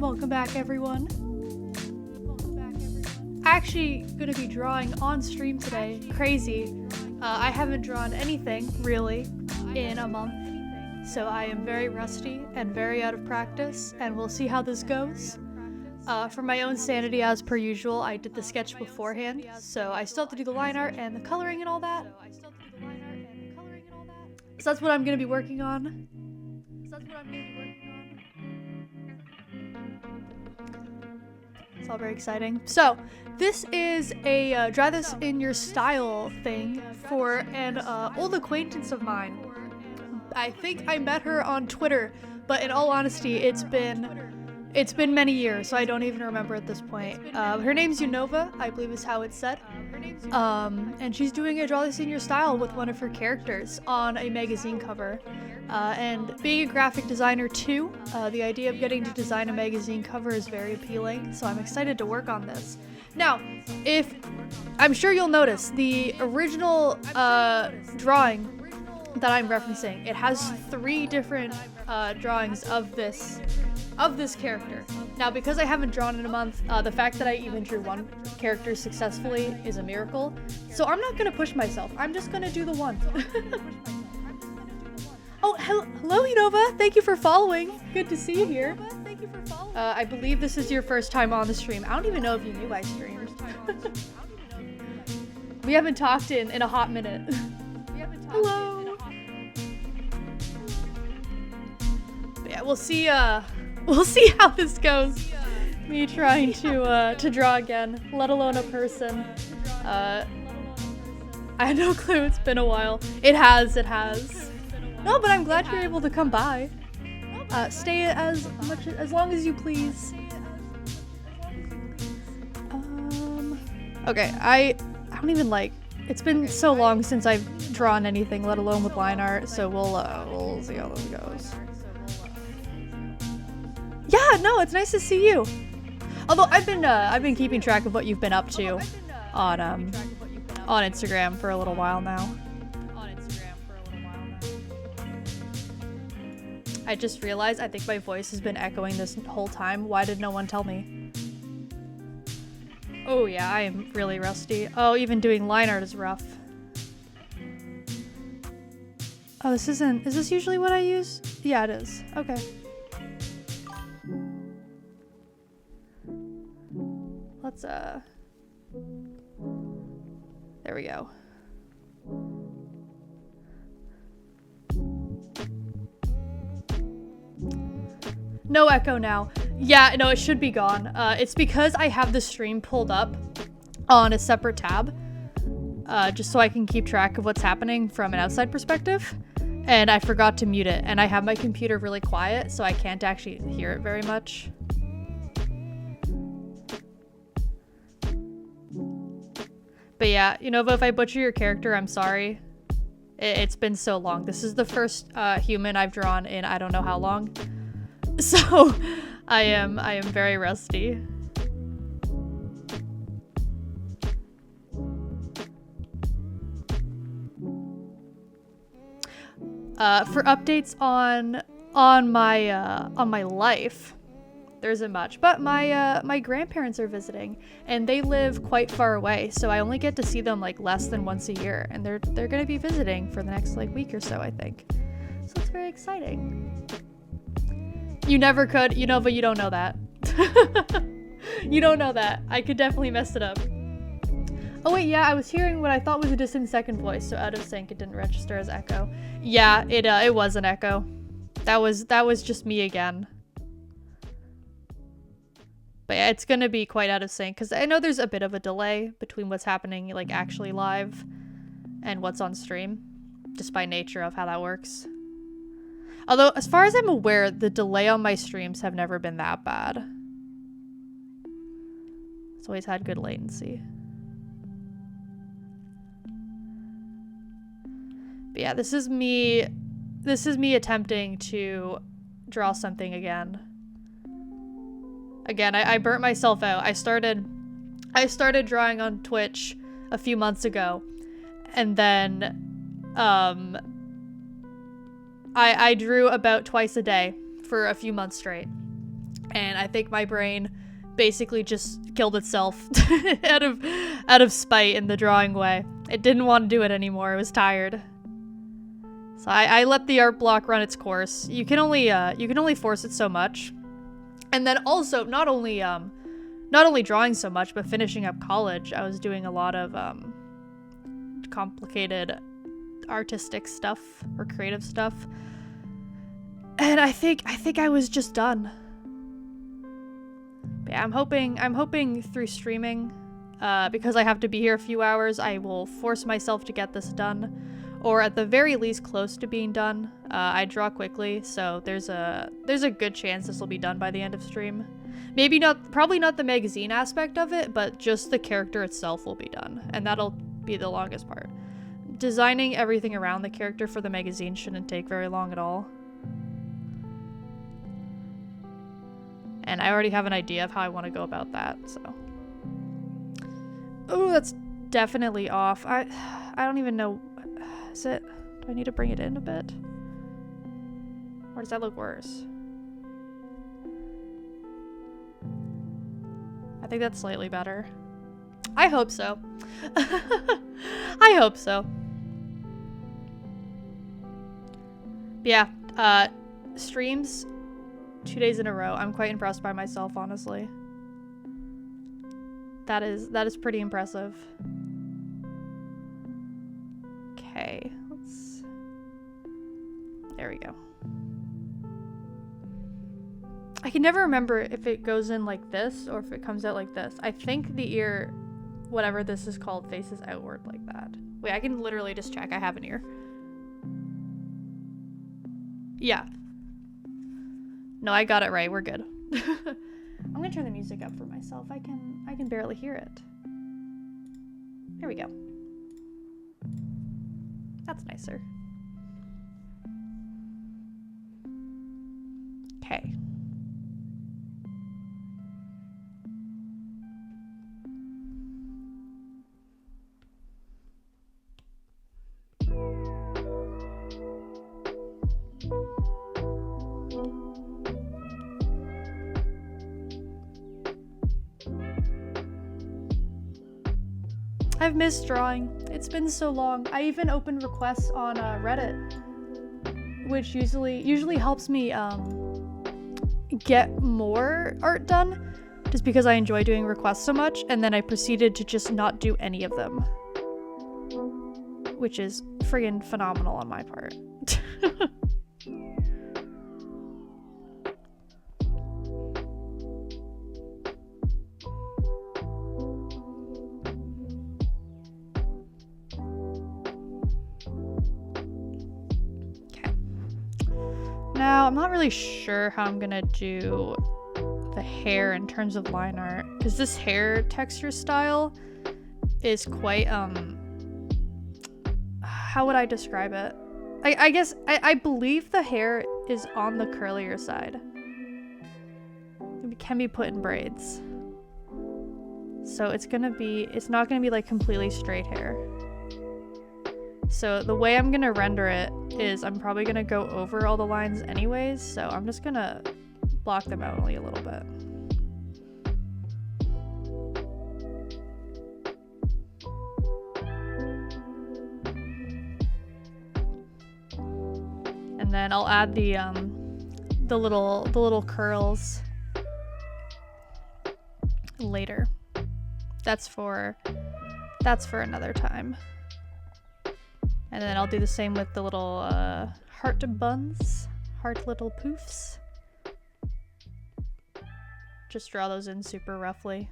Welcome back, everyone. Actually gonna be drawing on stream today. Crazy. I haven't drawn anything, really, in a month. So I am very rusty and very out of practice, and we'll see how this goes. For my own sanity, as per usual, I did the sketch beforehand, so I still have to do the line art and the coloring and all that. So that's what I'm gonna be working on. It's all very exciting. So, this is a draw this in your style thing for an old acquaintance of mine. I think I met her on Twitter, but in all honesty, it's been many years, so I don't even remember at this point. Her name's E0n0va, I believe is how it's said. And she's doing a draw this in your style with one of her characters on a magazine cover. And being a graphic designer too, the idea of getting to design a magazine cover is very appealing, so I'm excited to work on this. Now, I'm sure you'll notice, the original drawing that I'm referencing, it has 3 different drawings of this character. Now, because I haven't drawn in a month, the fact that I even drew one character successfully is a miracle. So I'm not gonna push myself. I'm just gonna do the one. Oh, hello, E0n0va. Thank you for following. Good to see you here. I believe this is your first time on the stream. I don't even know if you knew I streamed. We haven't talked in a hot minute. Hello. But yeah, we'll see how this goes. Me trying to draw again, let alone a person. I had no clue. It's been a while. It has. No, but I'm glad you're able to come by. Stay as long as you please. Okay, I don't even it's been so long since I've drawn anything, let alone with line art, so we'll see how this goes. Yeah, no, it's nice to see you. Although I've been keeping track of what you've been up to on Instagram for a little while now. I just realized I think my voice has been echoing this whole time. Why did no one tell me? Oh yeah, I am really rusty. Oh, even doing line art is rough. Oh, is this usually what I use? Yeah, it is. Okay. Let's, there we go. No echo now. Yeah, no, it should be gone. It's because I have the stream pulled up on a separate tab, just so I can keep track of what's happening from an outside perspective. And I forgot to mute it, and I have my computer really quiet, so I can't actually hear it very much. But yeah, E0n0va, if I butcher your character, I'm sorry. It's been so long. This is the first human I've drawn in I don't know how long. So I am very rusty. For updates on my life, there isn't much, but my grandparents are visiting, and they live quite far away, so I only get to see them less than once a year, and they're gonna be visiting for the next week or so, I think. So it's very exciting. You never could. E0n0va, you don't know that. You don't know that. I could definitely mess it up. Oh wait, yeah, I was hearing what I thought was a distant second voice, so out of sync, it didn't register as echo. Yeah, it was an echo. That was just me again. But yeah, it's gonna be quite out of sync, because I know there's a bit of a delay between what's happening actually live and what's on stream, just by nature of how that works. Although, as far as I'm aware, the delay on my streams have never been that bad. It's always had good latency. But yeah, this is me attempting to draw something again. Again, I burnt myself out. I started drawing on Twitch a few months ago, and then I drew about twice a day for a few months straight. And I think my brain basically just killed itself out of spite in the drawing way. It didn't want to do it anymore. It was tired. So I let the art block run its course. You can only force it so much. And then also not only drawing so much, but finishing up college, I was doing a lot of complicated artistic stuff or creative stuff. And I think I was just done. But yeah, I'm hoping through streaming, because I have to be here a few hours, I will force myself to get this done, or at the very least close to being done. I draw quickly, so there's a good chance this will be done by the end of stream. Probably not the magazine aspect of it, but just the character itself will be done, and that'll be the longest part. Designing everything around the character for the magazine shouldn't take very long at all. And I already have an idea of how I want to go about that, so. Oh, that's definitely off. I don't even know. Is it? Do I need to bring it in a bit? Or does that look worse? I think that's slightly better. I hope so. I hope so. But yeah, streams 2 days in a row. I'm quite impressed by myself, honestly. That is pretty impressive. Okay, there we go. I can never remember if it goes in like this or if it comes out like this. I think the ear, whatever this is called, faces outward like that. Wait, I can literally just check. I have an ear. Yeah. No, I got it right. We're good. I'm gonna turn the music up for myself. I can barely hear it. There we go. That's nicer. Okay. I've missed drawing. It's been so long. I even opened requests on Reddit, which usually helps me get more art done, just because I enjoy doing requests so much, and then I proceeded to just not do any of them, which is friggin' phenomenal on my part. Now, I'm not really sure how I'm gonna do the hair in terms of line art, because this hair texture style is quite, how would I describe it? I guess, I believe the hair is on the curlier side. It can be put in braids. So it's not gonna be like completely straight hair. So the way I'm gonna render it is I'm probably gonna go over all the lines anyways, so I'm just gonna block them out only a little bit. And then I'll add the little curls later. That's for another time. And then I'll do the same with the little heart buns, heart little poofs. Just draw those in super roughly.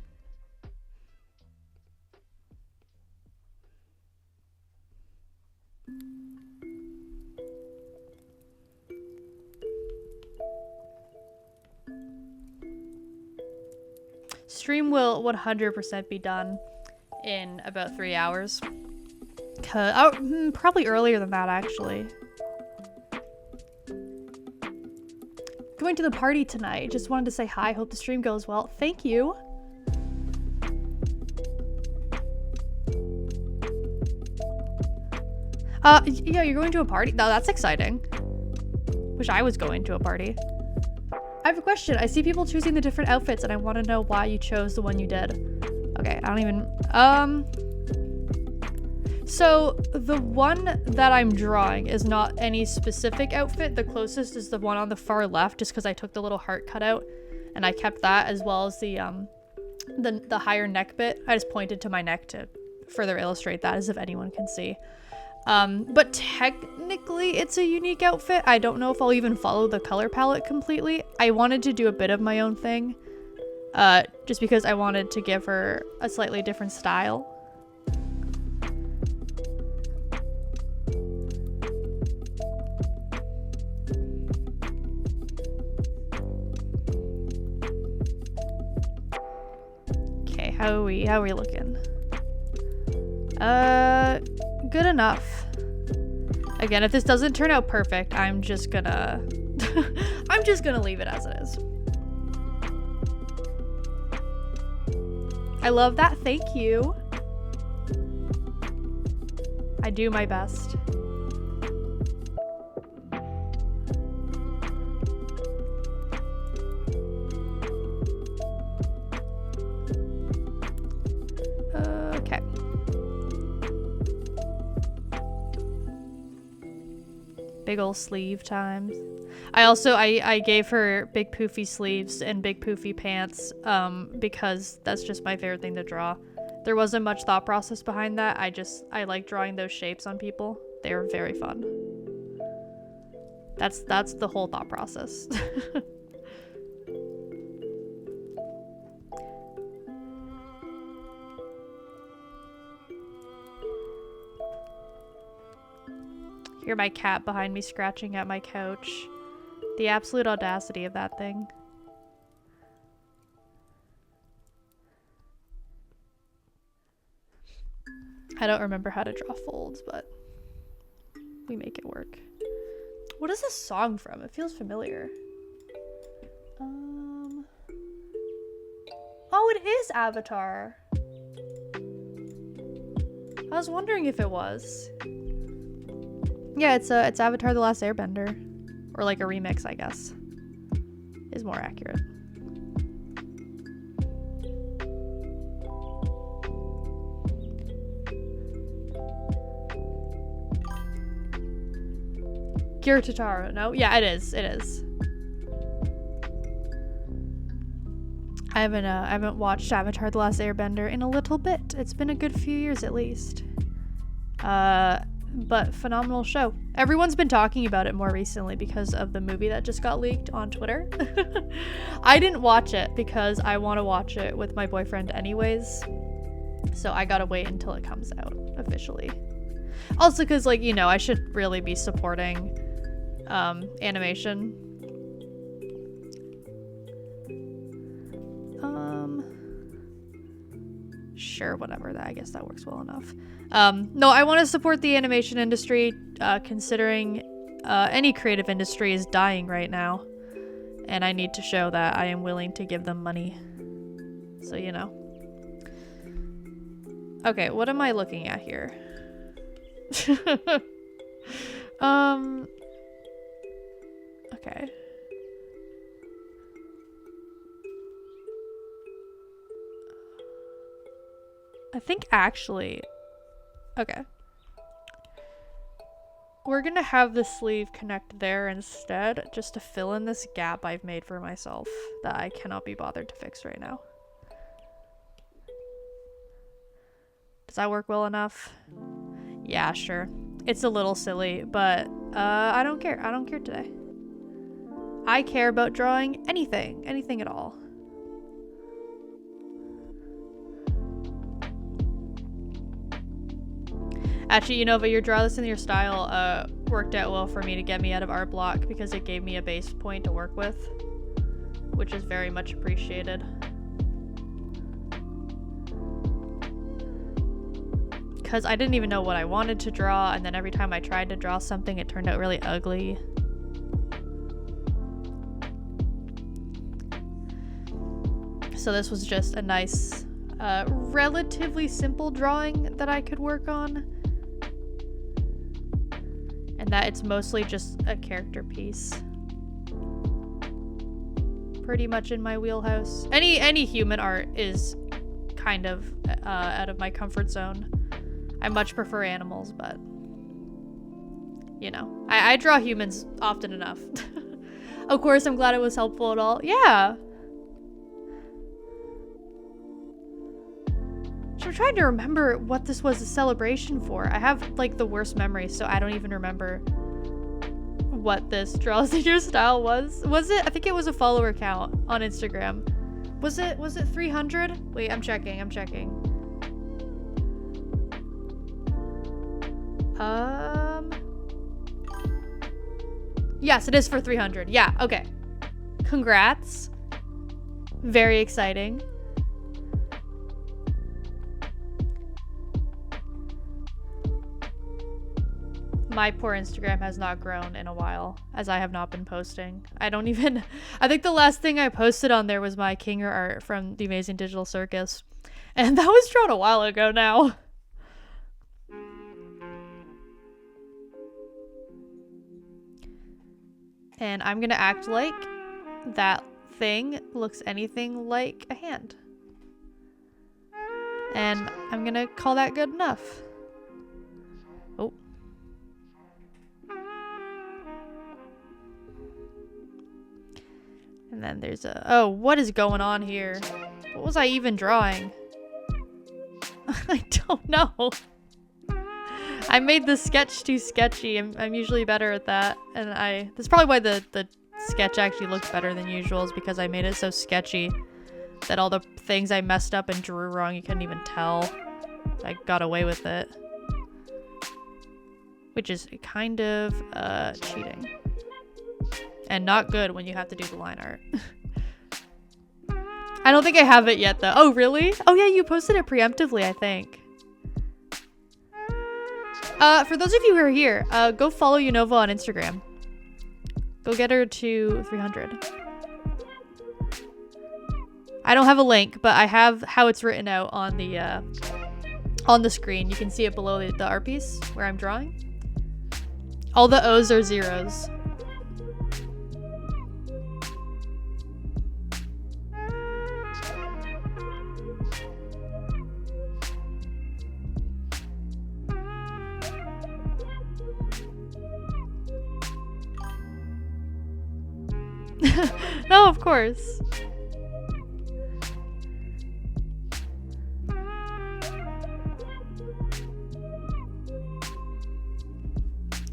Stream will 100% be done in about 3 hours. Probably earlier than that, actually. Going to the party tonight. Just wanted to say hi. Hope the stream goes well. Thank you. Yeah, you're going to a party? No, that's exciting. Wish I was going to a party. I have a question. I see people choosing the different outfits and I want to know why you chose the one you did. Okay, I don't even, so the one that I'm drawing is not any specific outfit. The closest is the one on the far left, just because I took the little heart cutout and I kept that, as well as the higher neck bit. I just pointed to my neck to further illustrate that, as if anyone can see. But technically it's a unique outfit. I don't know if I'll even follow the color palette completely. I wanted to do a bit of my own thing, just because I wanted to give her a slightly different style. Okay, how are we looking? Good enough. Again, if this doesn't turn out perfect, I'm just gonna I'm just gonna leave it as it is. I love that. Thank you. I do my best. Okay. Big ol' sleeve times. I gave her big poofy sleeves and big poofy pants, because that's just my favorite thing to draw. There wasn't much thought process behind that. I like drawing those shapes on people. They are very fun. That's the whole thought process. Hear my cat behind me scratching at my couch. The absolute audacity of that thing. I don't remember how to draw folds, but we make it work. What is this song from? It feels familiar. Oh, it is Avatar. I was wondering if it was. Yeah, it's Avatar: The Last Airbender, or like a remix, I guess, is more accurate. Gyurtataro, no? Yeah, it is. It is. I haven't watched Avatar: The Last Airbender in a little bit. It's been a good few years at least. But phenomenal show. Everyone's been talking about it more recently because of the movie that just got leaked on Twitter. I didn't watch it because I want to watch it with my boyfriend anyways. So I gotta wait until it comes out officially. Also because, like, you know, I should really be supporting animation. Sure, whatever. I guess that works well enough. No, I want to support the animation industry, considering any creative industry is dying right now. And I need to show that I am willing to give them money. So, you know. Okay, what am I looking at here? Okay. I think actually, okay. We're gonna have the sleeve connect there instead, just to fill in this gap I've made for myself that I cannot be bothered to fix right now. Does that work well enough? Yeah, sure. It's a little silly, but I don't care. I don't care today. I care about drawing anything at all. Actually, E0n0va, your draw this in your style worked out well for me to get me out of art block because it gave me a base point to work with, which is very much appreciated. Because I didn't even know what I wanted to draw, and then every time I tried to draw something, it turned out really ugly. So this was just a nice, relatively simple drawing that I could work on. And that it's mostly just a character piece. pretty much in my wheelhouse. Any human art is kind of out of my comfort zone. I much prefer animals, but you know, I draw humans often enough. Of course, I'm glad it was helpful at all. Yeah. So I'm trying to remember what this was a celebration for. I have like the worst memory, so I don't even remember what this draws in your style was. Was it? I think it was a follower count on Instagram. Was it 300? Wait, I'm checking. Yes, it is for 300. Yeah, okay. Congrats. Very exciting. My poor Instagram has not grown in a while, as I have not been posting. I think the last thing I posted on there was my Kinger art from the Amazing Digital Circus. And that was drawn a while ago now. And I'm gonna act like that thing looks anything like a hand. And I'm gonna call that good enough. Oh. And then there's a... Oh, what is going on here? What was I even drawing? I don't know. I made the sketch too sketchy. I'm usually better at that. And that's probably why the sketch actually looks better than usual, is because I made it so sketchy that all the things I messed up and drew wrong, you couldn't even tell. I got away with it. Which is kind of cheating. And not good when you have to do the line art. I don't think I have it yet though. Oh, really? Oh yeah, you posted it preemptively, I think. For those of you who are here, go follow E0n0va on Instagram. Go get her to 300. I don't have a link, but I have how it's written out on the screen. You can see it below the art piece where I'm drawing. All the O's are zeros. No, of course.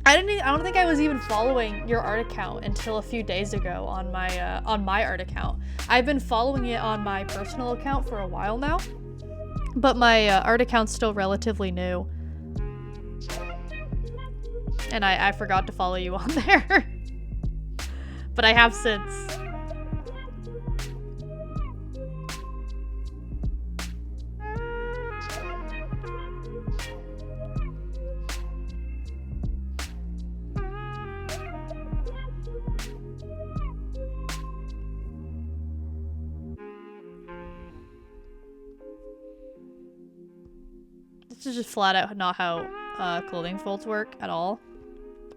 I don't think I was even following your art account until a few days ago on my art account. I've been following it on my personal account for a while now, but my art account's still relatively new. And I forgot to follow you on there. But I have since. This is just flat out not how clothing folds work at all.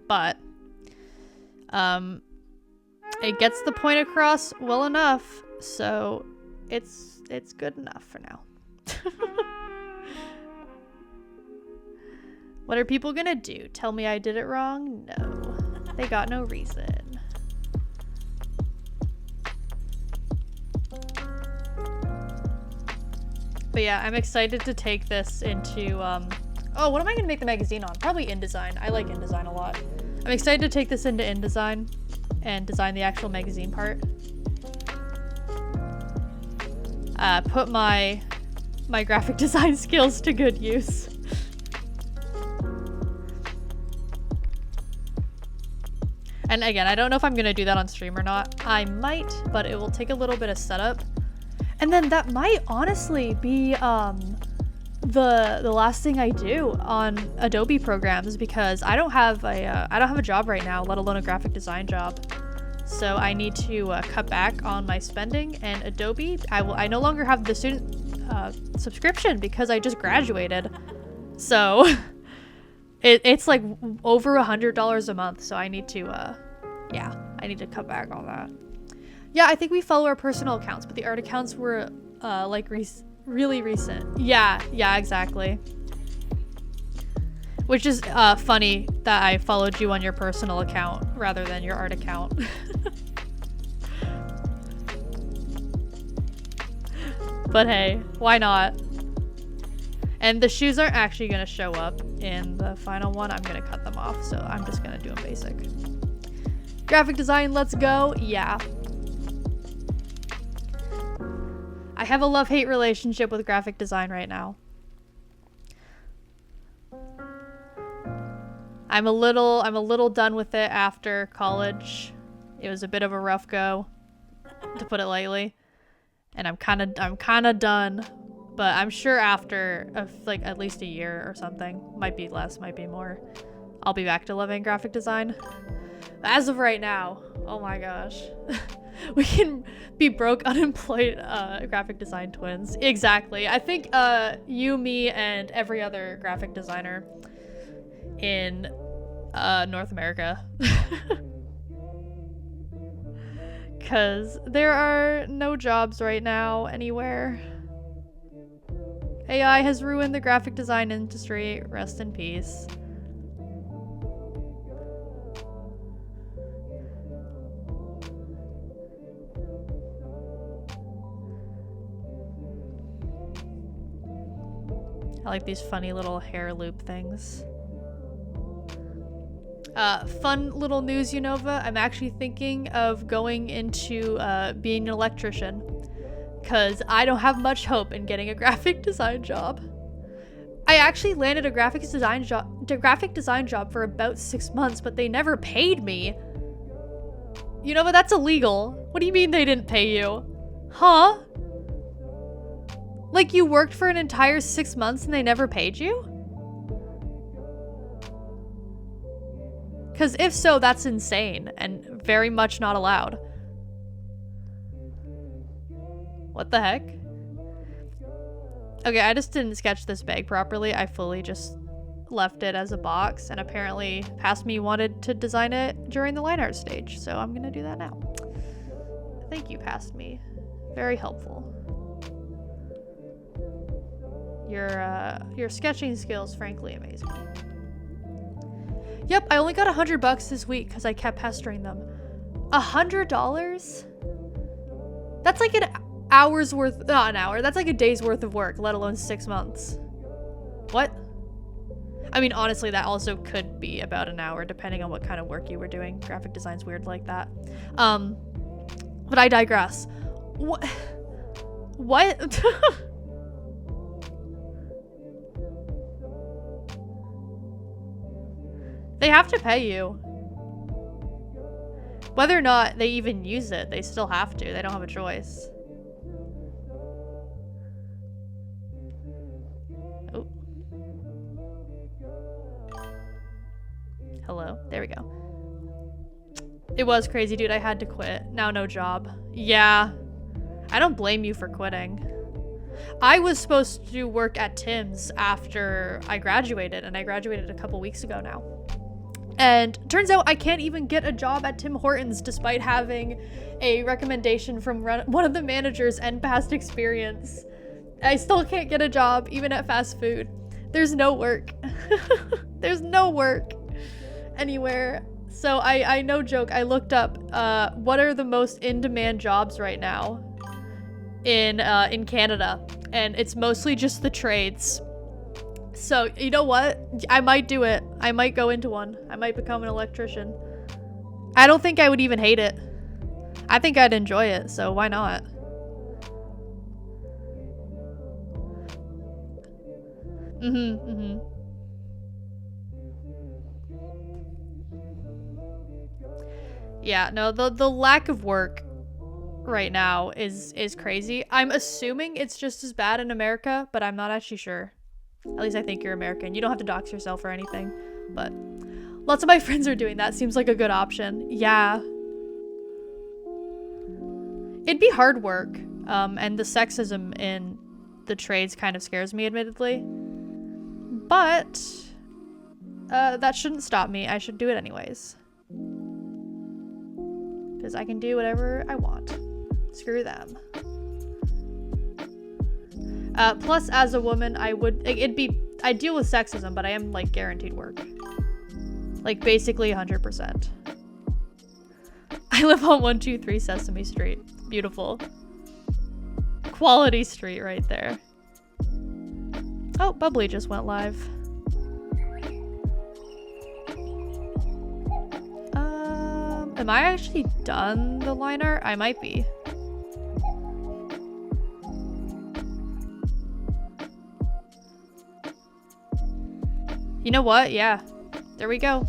But it gets the point across well enough, so it's good enough for now. What are people gonna do? Tell me I did it wrong? No. They got no reason. But yeah, I'm excited to take this into, oh, what am I gonna make the magazine on? Probably InDesign. I like InDesign a lot. I'm excited to take this into InDesign and design the actual magazine part. Put my graphic design skills to good use. And again, I don't know if I'm gonna do that on stream or not. I might, but it will take a little bit of setup. And then that might honestly be the last thing I do on Adobe programs, because I don't have a job right now, let alone a graphic design job. So I need to cut back on my spending, and Adobe, I no longer have the student subscription because I just graduated. So it's like over $100 a month. So I need to, yeah, I need to cut back on that. Yeah, I think we follow our personal accounts, but the art accounts were like really recent. Yeah, exactly. Which is funny that I followed you on your personal account rather than your art account. But hey, why not? And the shoes aren't actually going to show up in the final one. I'm going to cut them off, so I'm just going to do them basic. Graphic design, let's go. Yeah. I have a love-hate relationship with graphic design right now. I'm a little done with it after college. It was a bit of a rough go, to put it lightly. And I'm kind of done. But I'm sure after like at least a year or something, might be less, might be more, I'll be back to loving graphic design. But as of right now, oh my gosh. We can be broke, unemployed graphic design twins. Exactly. I think you, me, and every other graphic designer in North America. Because there are no jobs right now anywhere. AI has ruined the graphic design industry. Rest in peace. I like these funny little hair loop things. Fun little news, E0n0va. I'm actually thinking of going into being an electrician. Because I don't have much hope in getting a graphic design job. I actually landed a graphic design job for about 6 months, but they never paid me. E0n0va, that's illegal. What do you mean they didn't pay you? Huh? Like you worked for an entire 6 months and they never paid you? Because if so, that's insane and very much not allowed. What the heck? Okay, I just didn't sketch this bag properly. I fully just left it as a box, and apparently Past Me wanted to design it during the line art stage, so I'm gonna do that now. Thank you, Past Me. Very helpful. Your sketching skills, frankly, amaze me. Yep, I only got $100 this week because I kept pestering them. $100? That's like an hour's worth, not an hour, that's like a day's worth of work, let alone 6 months. What? I mean, honestly, that also could be about an hour, depending on what kind of work you were doing. Graphic design's weird like that. But I digress. What? What? They have to pay you. Whether or not they even use it, they still have to. They don't have a choice. Oh. Hello. There we go. It was crazy, dude. I had to quit. Now no job. Yeah. I don't blame you for quitting. I was supposed to work at Tim's after I graduated, and I graduated a couple weeks ago now. And turns out I can't even get a job at Tim Hortons despite having a recommendation from one of the managers and past experience. I still can't get a job even at fast food. There's no work. There's no work anywhere. So I no joke, I looked up what are the most in-demand jobs right now in Canada, and it's mostly just the trades. So, you know what? I might do it. I might go into one. I might become an electrician. I don't think I would even hate it. I think I'd enjoy it, so why not? Yeah, no, the lack of work right now is crazy. I'm assuming it's just as bad in America, but I'm not actually sure. At least I think you're American. You don't have to dox yourself or anything, but lots of my friends are doing that. Seems like a good option. Yeah. It'd be hard work, and the sexism in the trades kind of scares me, admittedly. But that shouldn't stop me. I should do it anyways. because I can do whatever I want. Screw them. Plus, as a woman, I deal with sexism, but I am, like, guaranteed work. Like, basically 100%. I live on 123 Sesame Street. Beautiful. Quality street right there. Oh, Bubbly just went live. Am I actually done the line art? I might be. You know what? Yeah. There we go.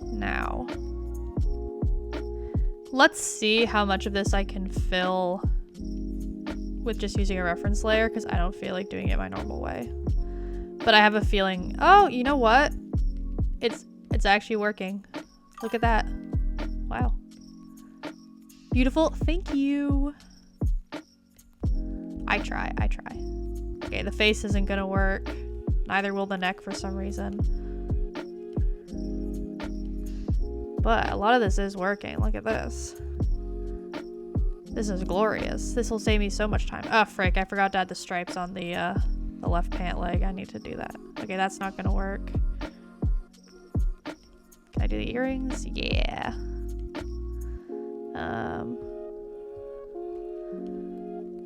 Now. Let's see how much of this I can fill with just using a reference layer, because I don't feel like doing it my normal way. But I have a feeling, oh, you know what? It's actually working. Look at that. Wow. Beautiful. Thank you. I try. Okay, the face isn't gonna work. Neither will the neck for some reason. But a lot of this is working. Look at this. This is glorious. This will save me so much time. Oh, frick. I forgot to add the stripes on the left pant leg. I need to do that. Okay, that's not gonna work. Can I do the earrings? Yeah.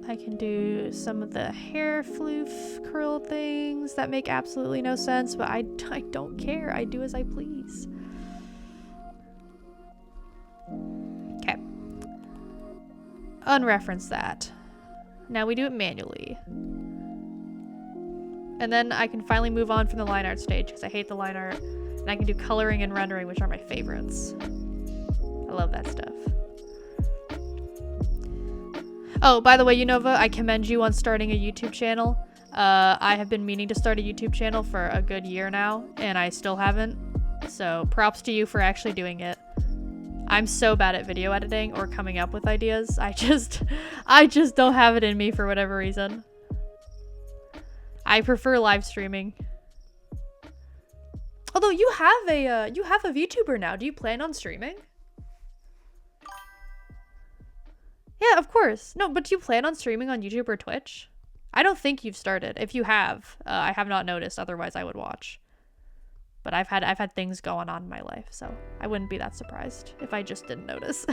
I can do some of the hair floof curl things that make absolutely no sense, but I don't care. I do as I please. Okay. Unreference that. Now we do it manually. And then I can finally move on from the line art stage because I hate the line art. And I can do coloring and rendering, which are my favorites. I love that stuff. Oh, by the way, E0n0va, I commend you on starting a YouTube channel. I have been meaning to start a YouTube channel for a good year now, and I still haven't. So props to you for actually doing it. I'm so bad at video editing or coming up with ideas. I just don't have it in me for whatever reason. I prefer live streaming. Although you have a VTuber now. Do you plan on streaming? Yeah, of course. No, but do you plan on streaming on YouTube or Twitch? I don't think you've started. If you have, I have not noticed. Otherwise, I would watch. But I've had things going on in my life, so I wouldn't be that surprised if I just didn't notice.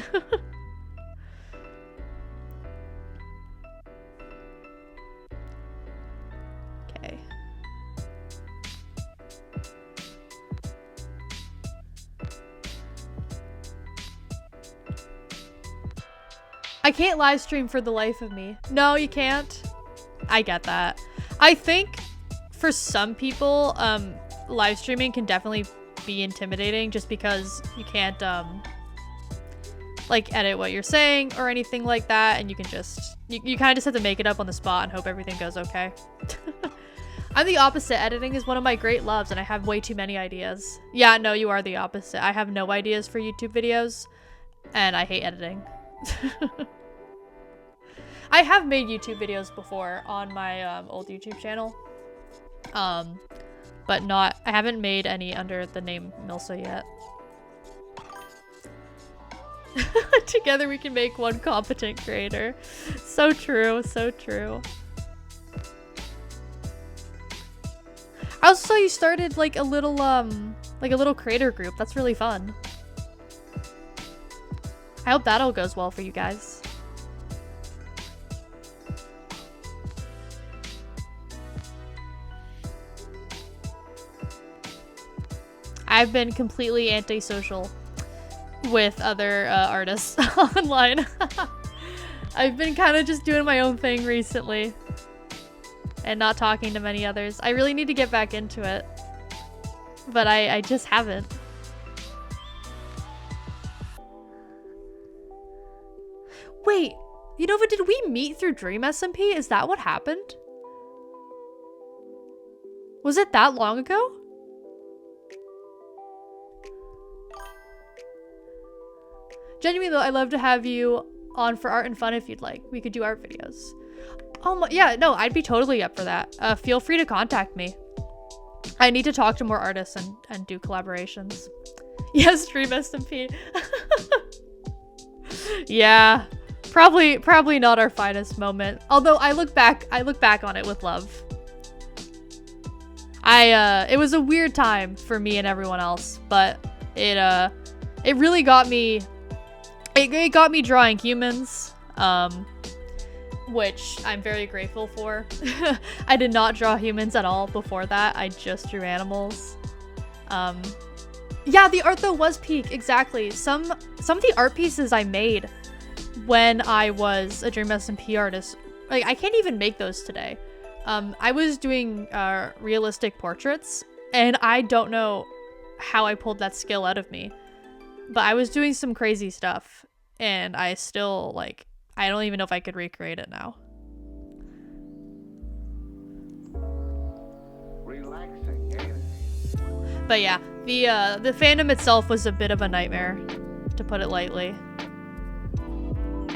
Okay. I can't live stream for the life of me. No, you can't. I get that. I think for some people, live streaming can definitely be intimidating just because you can't, like, edit what you're saying or anything like that, and you can just, you kind of just have to make it up on the spot and hope everything goes okay. I'm the opposite. Editing is one of my great loves, and I have way too many ideas. Yeah, no, you are the opposite. I have no ideas for YouTube videos, and I hate editing. I have made YouTube videos before on my old YouTube channel, but I haven't made any under the name Milsa yet. Together we can make one competent creator. So true, so true. I also saw you started like a little creator group. That's really fun. I hope that all goes well for you guys. I've been completely antisocial with other artists online. I've been kind of just doing my own thing recently and not talking to many others. I really need to get back into it, but I just haven't. Wait, E0n0va, did we meet through Dream SMP? Is that what happened? Was it that long ago? Genuinely though, I'd love to have you on for art and fun if you'd like. We could do art videos. Oh my, yeah, no, I'd be totally up for that. Feel free to contact me. I need to talk to more artists and do collaborations. Yes, Dream SMP. Yeah, probably not our finest moment. Although I look back on it with love. It was a weird time for me and everyone else, but it really got me. It got me drawing humans, which I'm very grateful for. I did not draw humans at all before that. I just drew animals. Yeah, the art though was peak, exactly. Some of the art pieces I made when I was a Dream SMP artist, like I can't even make those today. I was doing realistic portraits, and I don't know how I pulled that skill out of me, but I was doing some crazy stuff, and I still, like, I don't even know if I could recreate it now. But yeah, the fandom itself was a bit of a nightmare, to put it lightly.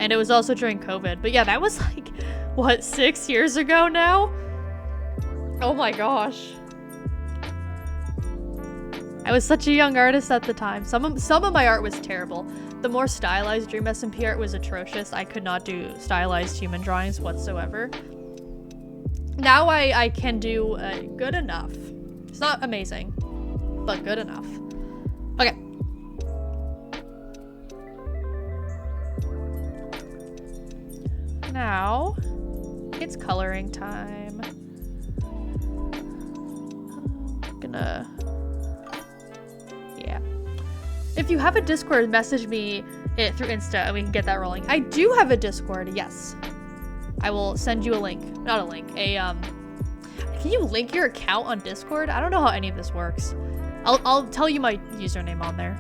And it was also during COVID. But yeah, that was like, what, 6 years ago now? Oh my gosh. I was such a young artist at the time. Some of my art was terrible. The more stylized Dream SMP art was atrocious. I could not do stylized human drawings whatsoever. Now I can do good enough. It's not amazing, but good enough. Okay. Now, it's coloring time. Yeah. If you have a Discord, message me it through Insta and we can get that rolling. I do have a Discord, yes. I will send you a link. Not a link, can you link your account on Discord? I don't know how any of this works. I'll tell you my username on there.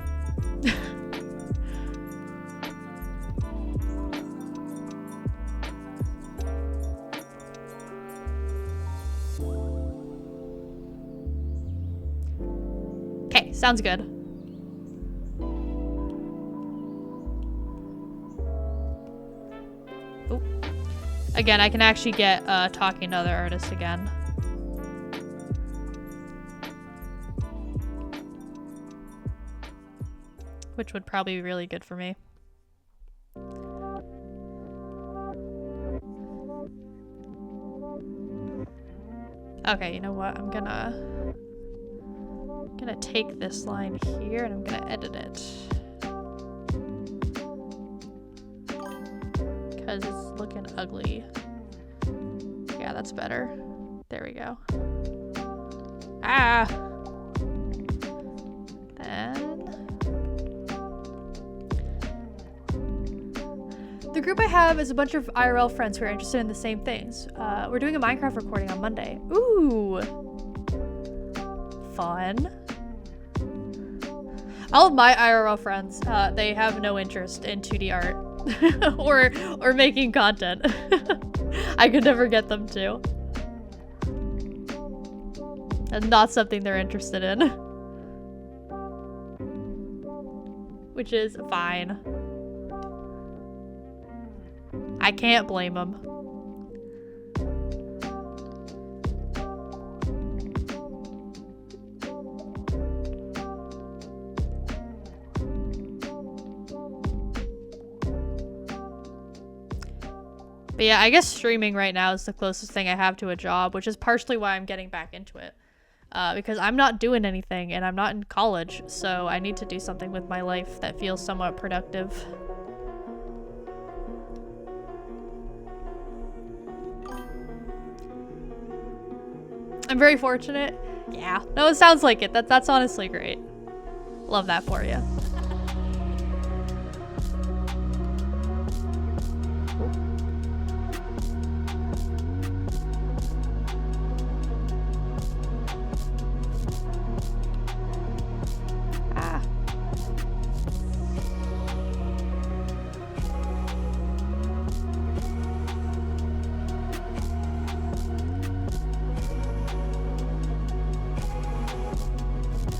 Okay, sounds good. Ooh. Again, I can actually get talking to other artists again. Which would probably be really good for me. Okay, you know what? I'm gonna take this line here and I'm gonna edit it. Because it's looking ugly. Yeah, that's better. There we go. Ah! Then... the group I have is a bunch of IRL friends who are interested in the same things. We're doing a Minecraft recording on Monday. Ooh! Fun. All of my IRL friends, they have no interest in 2D art or making content. I could never get them to. That's not something they're interested in. Which is fine. I can't blame them. But yeah, I guess streaming right now is the closest thing I have to a job, which is partially why I'm getting back into it. Because I'm not doing anything and I'm not in college, so I need to do something with my life that feels somewhat productive. I'm very fortunate. Yeah. No, it sounds like it. That's honestly great. Love that for you.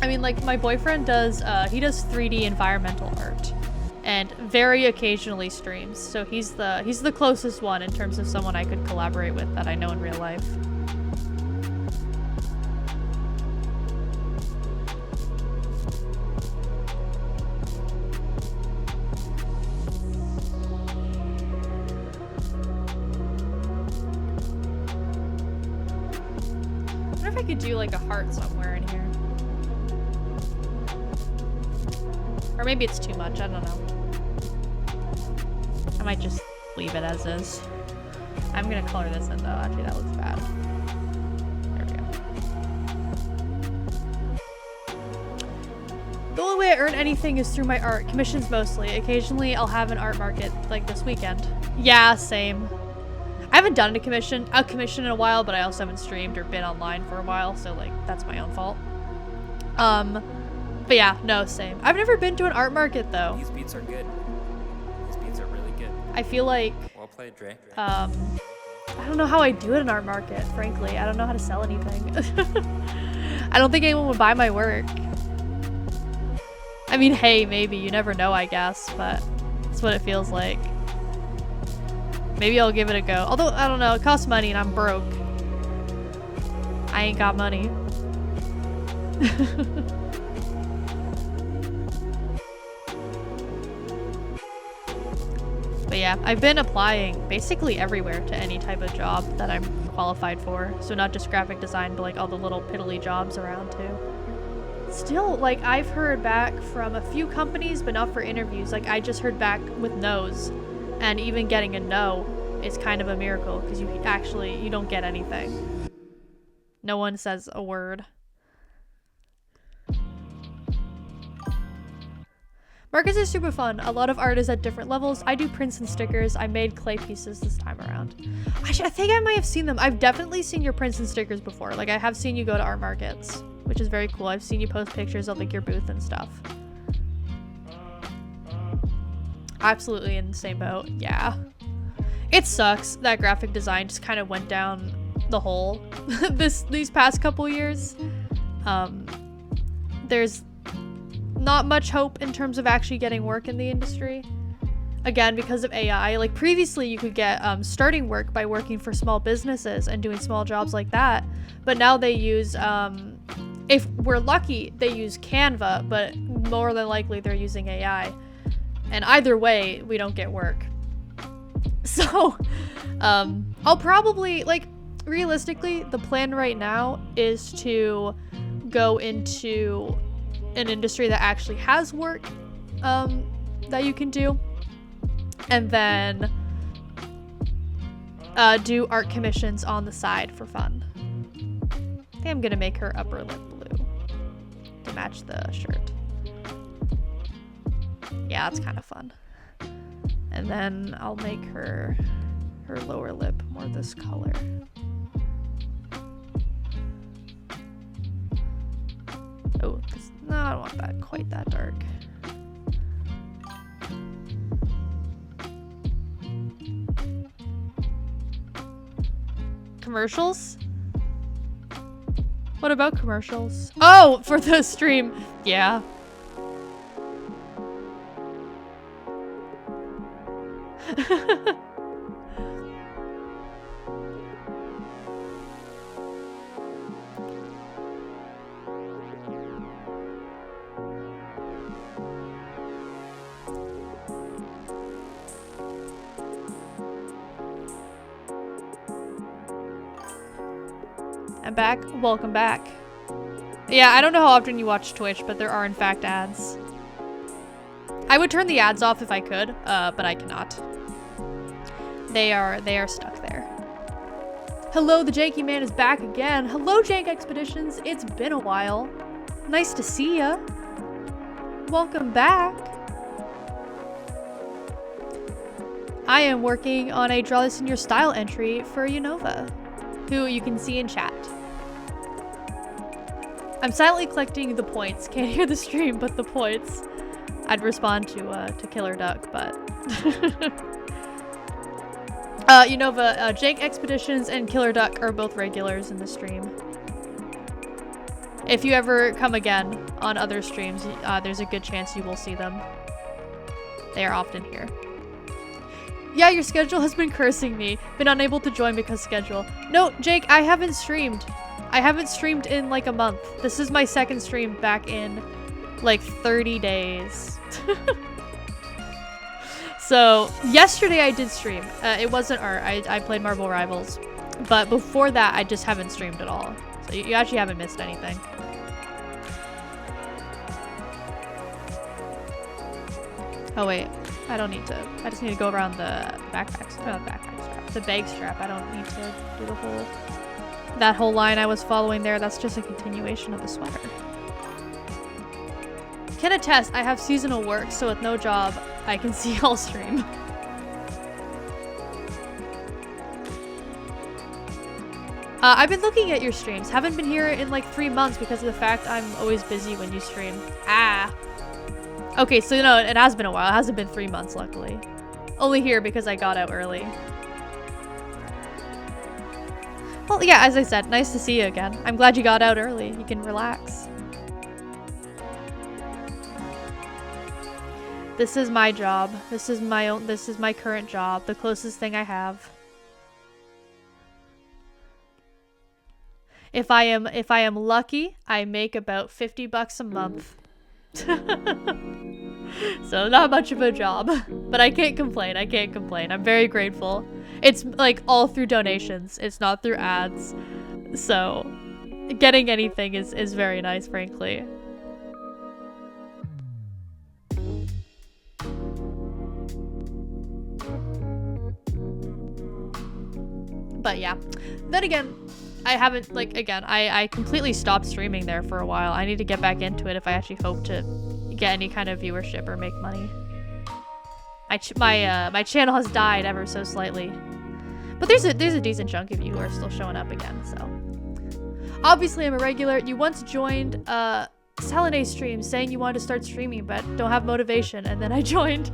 I mean, like, my boyfriend does, he does 3D environmental art and very occasionally streams. So he's the closest one in terms of someone I could collaborate with that I know in real life. I could do like a heart somewhere in here. Or maybe it's too much, I don't know. I might just leave it as is. I'm gonna color this in though, actually that looks bad. There we go. The only way I earn anything is through my art, commissions mostly. Occasionally I'll have an art market like this weekend. Yeah, same. I haven't done a commission in a while, but I also haven't streamed or been online for a while, so like that's my own fault. But yeah, no, same. I've never been to an art market though. These beats are good. These beats are really good. I feel like Well played, Dre. I don't know how I do at an art market, frankly. I don't know how to sell anything. I don't think anyone would buy my work. I mean, hey, maybe, you never know, I guess, but that's what it feels like. Maybe I'll give it a go. Although, I don't know, it costs money and I'm broke. I ain't got money. But yeah, I've been applying basically everywhere to any type of job that I'm qualified for. So not just graphic design, but like all the little piddly jobs around too. Still, like I've heard back from a few companies, but not for interviews. Like I just heard back with no's, and even getting a no is kind of a miracle because you don't get anything. No one says a word. Markets are super fun. A lot of art is at different levels. I do prints and stickers. I made clay pieces this time around. I think I might have seen them. I've definitely seen your prints and stickers before. Like I have seen you go to art markets, which is very cool. I've seen you post pictures of like your booth and stuff. Absolutely in the same boat. Yeah. It sucks that graphic design just kind of went down the hole these past couple years. There's not much hope in terms of actually getting work in the industry. Again, because of AI. Like previously you could get starting work by working for small businesses and doing small jobs like that. But now they use, if we're lucky, they use Canva, but more than likely they're using AI. And either way, we don't get work. So, I'll probably, like, realistically, the plan right now is to go into an industry that actually has work that you can do, and then do art commissions on the side for fun. I think I'm gonna make her upper lip blue to match the shirt. Yeah, that's kind of fun. And then I'll make her lower lip more this color. Oh, no, I don't want that quite that dark. Commercials? What about commercials? Oh, for the stream. Yeah. I'm back. Welcome back. Yeah, I don't know how often you watch Twitch, but there are in fact ads. I would turn the ads off if I could, but I cannot. They are stuck there. Hello, the Janky Man is back again. Hello, Jank Expeditions. It's been a while. Nice to see ya. Welcome back. I am working on a Draw This in Your Style entry for E0n0va, who you can see in chat. I'm silently collecting the points. Can't hear the stream, but the points. I'd respond to Killer Duck, but E0n0va, Jank Expeditions and Killer Duck are both regulars in the stream. If you ever come again on other streams, there's a good chance you will see them. They are often here. Yeah, your schedule has been cursing me. Been unable to join because schedule. No, Jake, I haven't streamed. I haven't streamed in like a month. This is my second stream back in like 30 days. So yesterday I did stream. It wasn't art. I played Marvel Rivals. But before that, I just haven't streamed at all. You actually haven't missed anything. Oh wait, I don't need to. I just need to go around the backpack strap. The bag strap. I don't need to do the whole... That whole line I was following there, that's just a continuation of the sweater. Can attest, I have seasonal work, so with no job, I can see all stream. I've been looking at your streams. Haven't been here in like 3 months because of the fact I'm always busy when you stream. Ah. Okay, so no, it has been a while. It hasn't been 3 months, luckily. Only here because I got out early. Well, yeah, as I said, nice to see you again. I'm glad you got out early. You can relax. This is my job. This is my current job. The closest thing I have. If I am lucky, I make about 50 bucks a month. So not much of a job, but I can't complain. I can't complain. I'm very grateful. It's like all through donations. It's not through ads. So getting anything is very nice, frankly. But yeah, then again, I haven't, like, again, I completely stopped streaming there for a while. I need to get back into it if I actually hope to get any kind of viewership or make money. My channel has died ever so slightly. But there's a decent chunk of you who are still showing up again, so. Obviously, I'm a regular. You once joined Saturday stream saying you wanted to start streaming but don't have motivation, and then I joined.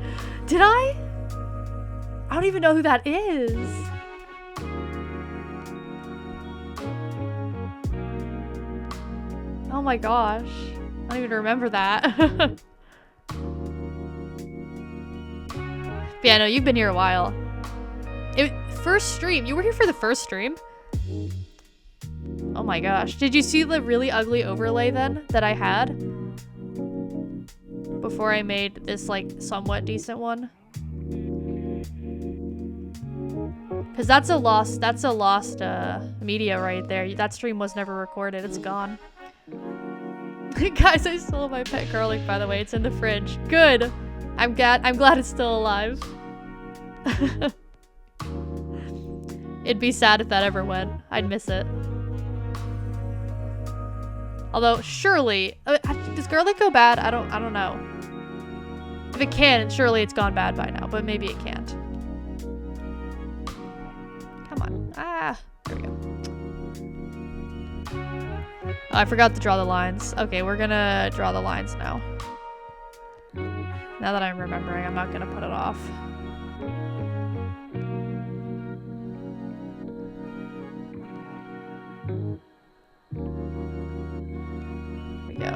Did I? I don't even know who that is. Oh my gosh. I don't even remember that. But yeah, no, you've been here a while. First stream. You were here for the first stream? Oh my gosh. Did you see the really ugly overlay then that I had? Before I made this like somewhat decent one? Because that's a lost media right there. That stream was never recorded. It's gone. Guys, I still have my pet garlic, by the way. It's in the fridge. Good. I'm glad it's still alive. It'd be sad if that ever went. I'd miss it. Although, surely... does garlic go bad? I don't know. If it can, surely it's gone bad by now. But maybe it can't. Come on. Ah. There we go. Oh, I forgot to draw the lines. Okay, we're gonna draw the lines now. Now that I'm remembering, I'm not gonna put it off. There we go.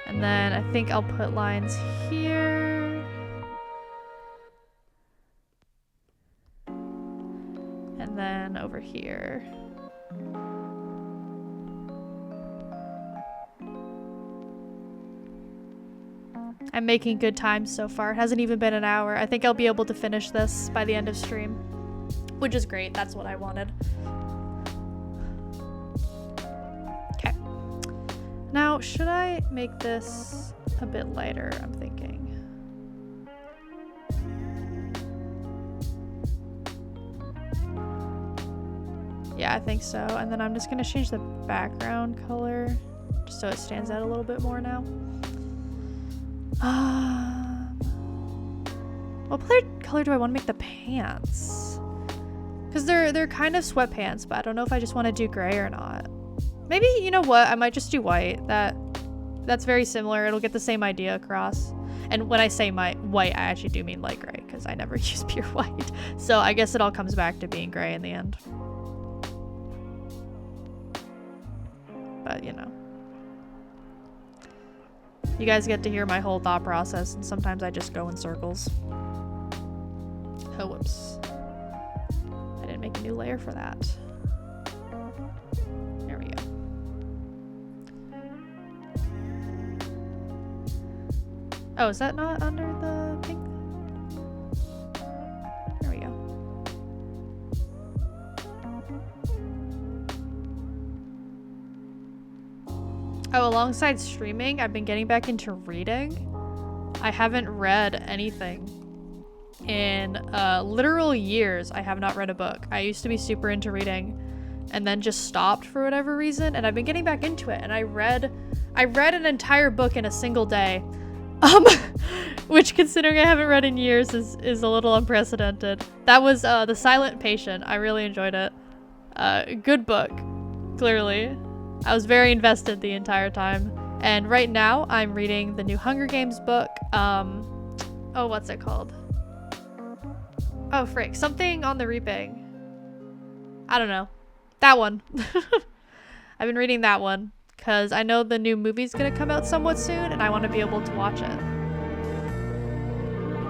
And then I think I'll put lines here. And then over here. I'm making good time so far. It hasn't even been an hour. I think I'll be able to finish this by the end of stream, which is great. That's what I wanted. Okay. Now, should I make this a bit lighter? I'm thinking. Yeah, I think so. And then I'm just gonna change the background color just so it stands out a little bit more now. What color do I want to make the pants? Because they're kind of sweatpants, but I don't know if I just want to do gray or not. Maybe, you know what? I might just do white. That's very similar. It'll get the same idea across. And when I say white, I actually do mean light gray because I never use pure white. So I guess it all comes back to being gray in the end. But, you know. You guys get to hear my whole thought process, and sometimes I just go in circles. Oh, whoops. I didn't make a new layer for that. There we go. Oh, is that not under the pink? There we go. Oh, alongside streaming, I've been getting back into reading. I haven't read anything in literal years. I have not read a book. I used to be super into reading and then just stopped for whatever reason, and I've been getting back into it, and I read an entire book in a single day. Which, considering I haven't read in years, is a little unprecedented. That was The Silent Patient. I really enjoyed it. Good book, clearly. I was very invested the entire time. And right now, I'm reading the new Hunger Games book. Oh, what's it called? Oh, frick. Something on the Reaping. I don't know. That one. I've been reading that one because I know the new movie's gonna come out somewhat soon, and I want to be able to watch it.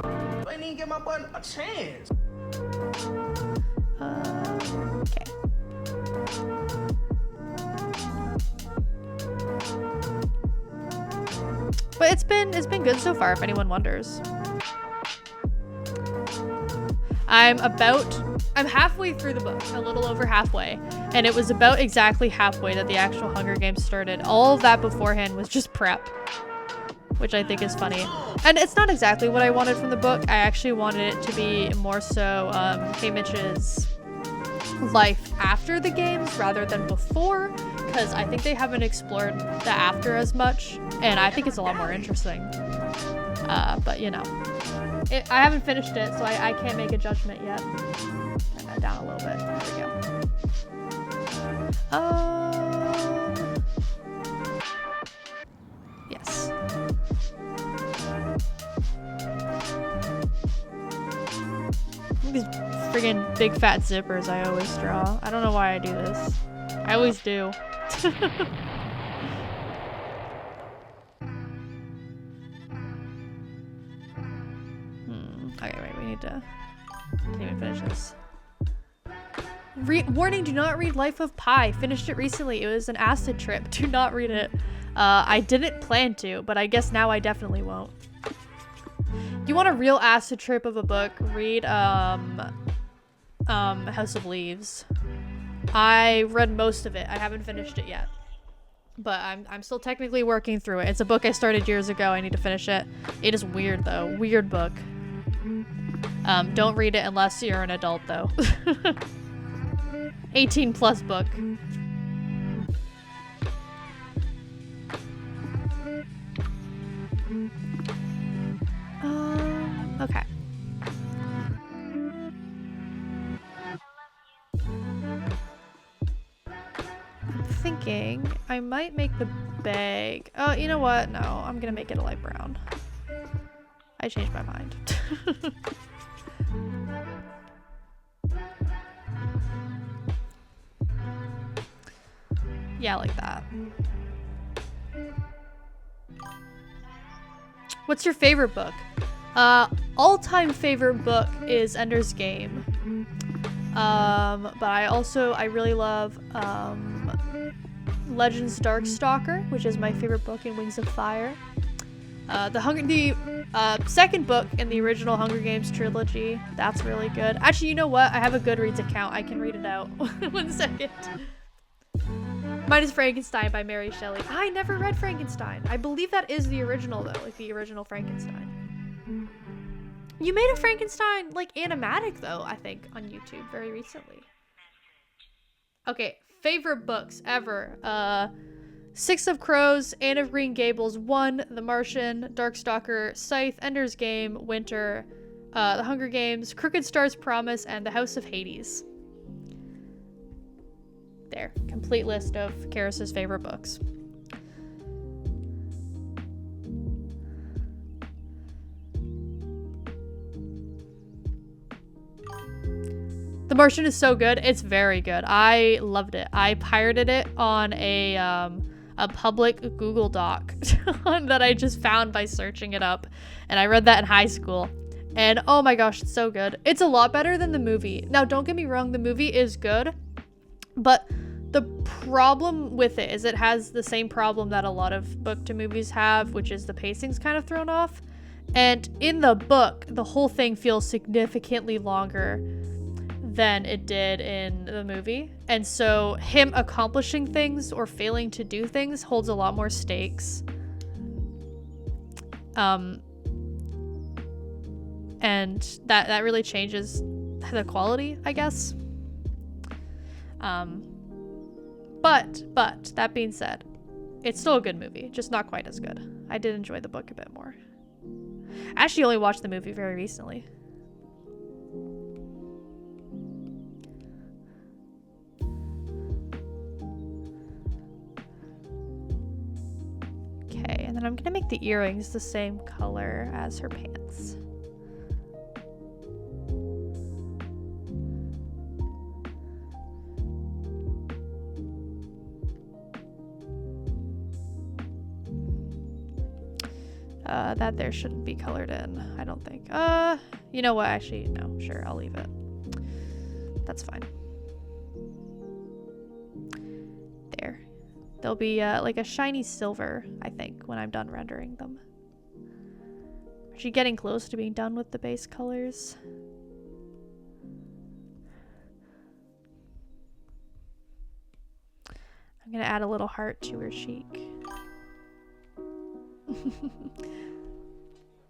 I didn't even give my button a chance. Okay. But it's been good so far, if anyone wonders. I'm halfway through the book, a little over halfway, and it was about exactly halfway that the actual Hunger Games started. All of that beforehand was just prep, which I think is funny. And it's not exactly what I wanted from the book. I actually wanted it to be more so Haymitch's life after the games rather than before, because I think they haven't explored the after as much, and I think it's a lot more interesting. But you know, I haven't finished it, so I can't make a judgment yet. Turn that down a little bit. There we go. Yes. These friggin' big fat zippers I always draw. I don't know why I do this. I always do. Okay, wait, we need to... Can't even finish this. Warning, do not read Life of Pi. Finished it recently. It was an acid trip. Do not read it. I didn't plan to, but I guess now I definitely won't. You want a real acid trip of a book? Read House of Leaves. I read most of it. I haven't finished it yet, but I'm still technically working through it. It's a book I started years ago. I need to finish it. It is weird though. Weird book. Don't read it unless you're an adult though. 18 plus book. Okay. I'm thinking I might make the bag. Oh, you know what? No, I'm gonna make it a light brown. I changed my mind. Yeah, like that. What's your favorite book? All-time favorite book is Ender's Game. But I really love Legends Darkstalker, which is my favorite book in Wings of Fire. The second book in the original Hunger Games trilogy, that's really good. Actually, you know what? I have a Goodreads account. I can read it out. 1 second. Mine is Frankenstein by Mary Shelley. I never read Frankenstein. I believe that is the original though, like the original Frankenstein. You made a Frankenstein like animatic though, I think, on YouTube very recently. Okay, favorite books ever. Six of Crows, Anne of Green Gables 1, The Martian, Darkstalker, Scythe, Ender's Game, Winter, The Hunger Games, Crooked Star's Promise, and The House of Hades. There, complete list of Karis's favorite books. The Martian is so good. It's very good. I loved it. I pirated it on a public Google Doc that I just found by searching it up. And I read that in high school. And oh my gosh, it's so good. It's a lot better than the movie. Now, don't get me wrong. The movie is good. But the problem with it is it has the same problem that a lot of book to movies have, which is the pacing's kind of thrown off. And in the book, the whole thing feels significantly longer than it did in the movie. And so him accomplishing things or failing to do things holds a lot more stakes. And that really changes the quality, I guess. But that being said, it's still a good movie, just not quite as good. I did enjoy the book a bit more. I actually only watched the movie very recently. Okay, and then I'm gonna make the earrings the same color as her pants. That there shouldn't be colored in, I don't think. You know what? Actually, no. Sure, I'll leave it. That's fine. There. They'll be like a shiny silver, I think, when I'm done rendering them. Actually getting close to being done with the base colors. I'm gonna add a little heart to her cheek.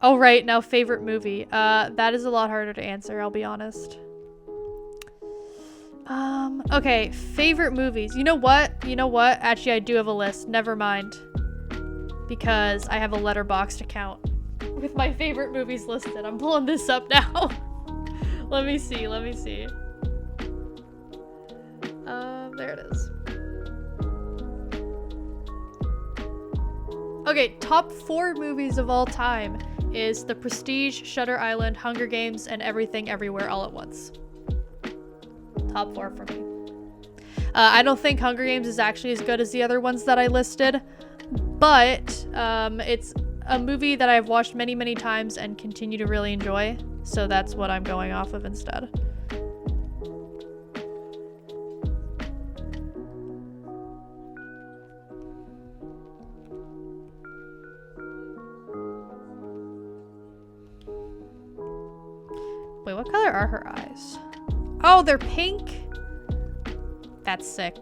Oh, right, now favorite movie. That is a lot harder to answer, I'll be honest. Okay, favorite movies. You know what? Actually, I do have a list. Never mind. Because I have a Letterboxd account with my favorite movies listed. I'm pulling this up now. Let me see. There it is. Okay, top 4 movies of all time is The Prestige, Shutter Island, Hunger Games, and Everything Everywhere All at Once. Top 4 for me. I don't think Hunger Games is actually as good as the other ones that I listed, but it's a movie that I've watched many, many times and continue to really enjoy, so that's what I'm going off of instead. Wait, what color are her eyes? Oh, they're pink? That's sick.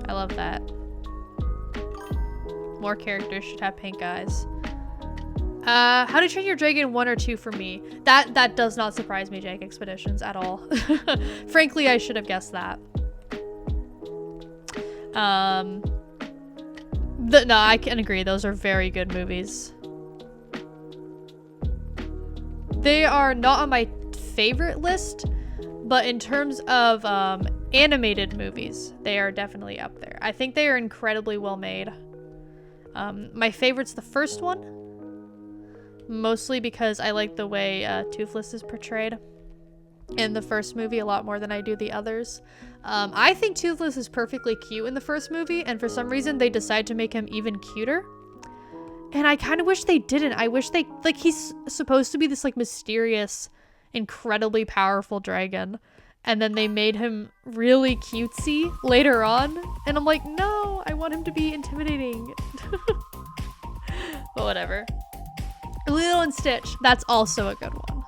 I love that. More characters should have pink eyes. How to Train Your Dragon 1 or 2 for me. That does not surprise me, Jake Expeditions, at all. Frankly, I should have guessed that. No, I can agree. Those are very good movies. They are not on my favorite list, but in terms of animated movies, they are definitely up there. I think they are incredibly well made. My favorite's the first one, mostly because I like the way Toothless is portrayed in the first movie a lot more than I do the others. I think Toothless is perfectly cute in the first movie, and for some reason they decide to make him even cuter. And I kind of wish they didn't. I wish they, like, he's supposed to be this, like, mysterious, incredibly powerful dragon. And then they made him really cutesy later on. And I'm like, no, I want him to be intimidating. But whatever. Lilo and Stitch, that's also a good one.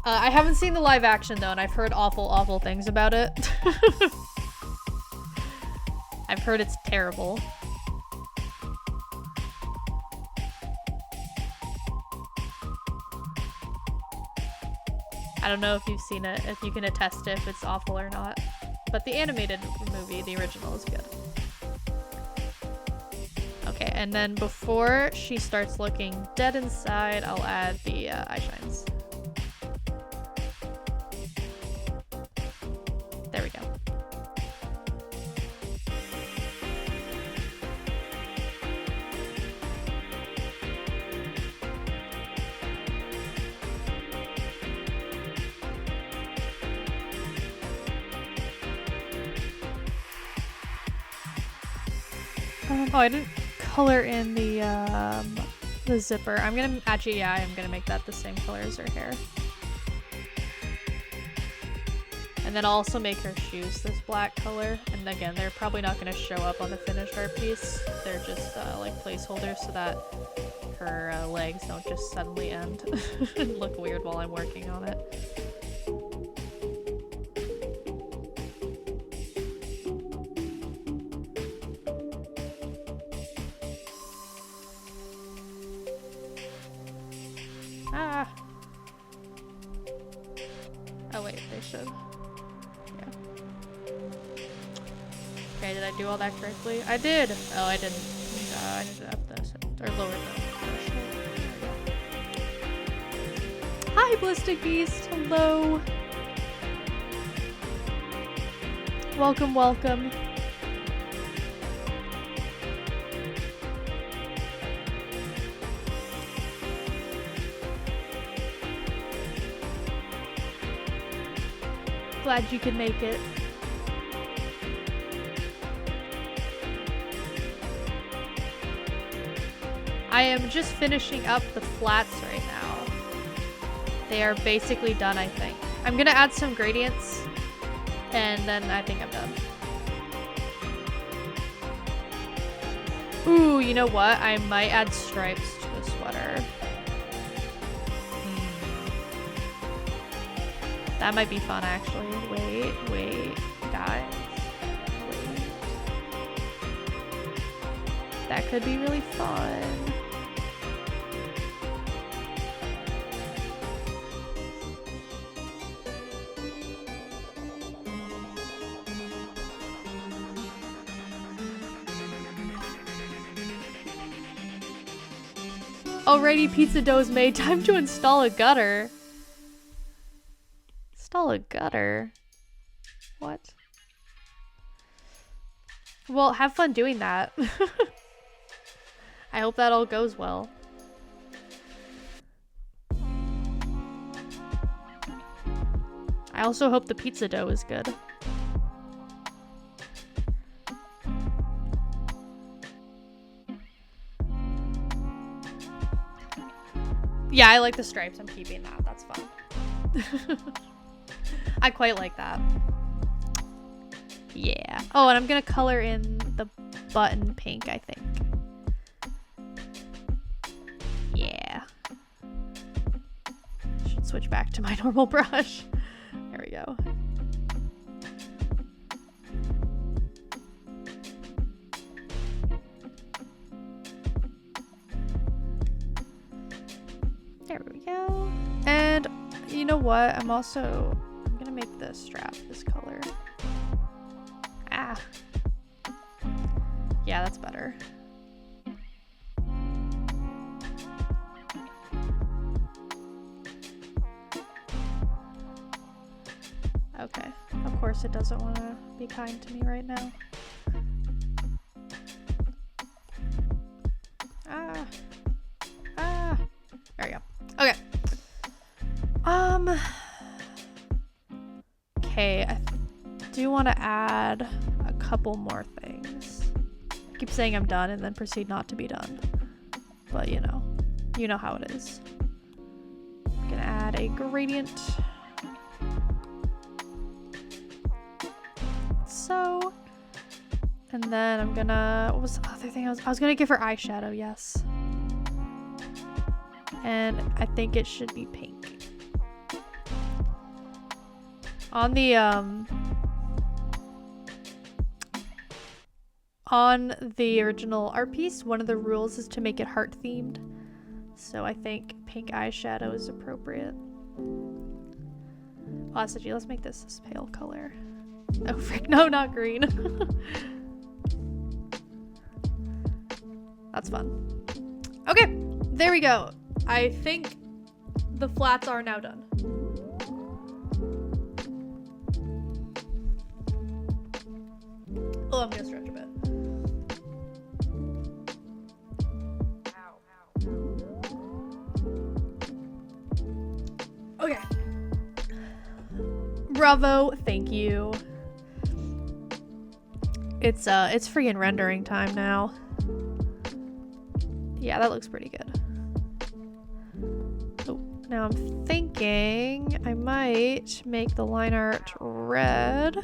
I haven't seen the live action, though, and I've heard awful, awful things about it. I've heard it's terrible. I don't know if you've seen it, if you can attest if it's awful or not. But the animated movie, the original, is good. Okay, and then before she starts looking dead inside, I'll add the eye shines. There we go. Oh, I didn't color in the zipper. I'm gonna, actually, yeah, I'm gonna make that the same color as her hair. And then I'll also make her shoes this black color. And again, they're probably not gonna show up on the finished art piece. They're just like placeholders so that her legs don't just suddenly end and look weird while I'm working on it. Ah. Oh wait, they should. Yeah. Okay, did I do all that correctly? I did! Oh, I didn't. I need to up this. Or lower the threshold. Hi, Ballistic Beast! Hello! Welcome, welcome. Glad you could make it. I am just finishing up the flats right now. They are basically done, I think. I'm gonna add some gradients, and then I think I'm done. Ooh, you know what? I might add stripes to the sweater. That might be fun, actually. Wait, guys. Wait. That could be really fun. Alrighty, pizza dough's made. Time to install a gutter. Install a gutter? What? Well, have fun doing that. I hope that all goes well. I also hope the pizza dough is good. Yeah, I like the stripes. I'm keeping that. That's fun. I quite like that. Yeah. Oh, and I'm gonna color in the button pink, I think. Yeah. Should switch back to my normal brush. There we go. There we go. And you know what? I'm gonna make the strap this color. Ah. Yeah, that's better. Okay. Of course it doesn't want to be kind to me right now. Ah. Ah. There we go. Okay. Okay, I do want to add a couple more things. I keep saying I'm done and then proceed not to be done. But you know how it is. I'm gonna add a gradient. So, and then I'm gonna, what was the other thing I was gonna give her eyeshadow, yes. And I think it should be pink. On the original art piece, one of the rules is to make it heart themed. So I think pink eyeshadow is appropriate. Velocity, let's make this pale color. Oh frick, no, not green. That's fun. Okay, there we go. I think the flats are now done. Oh, I'm gonna stretch a bit. Okay. Bravo, thank you. It's freaking rendering time now. Yeah, that looks pretty good. Oh, now I'm thinking I might make the line art red.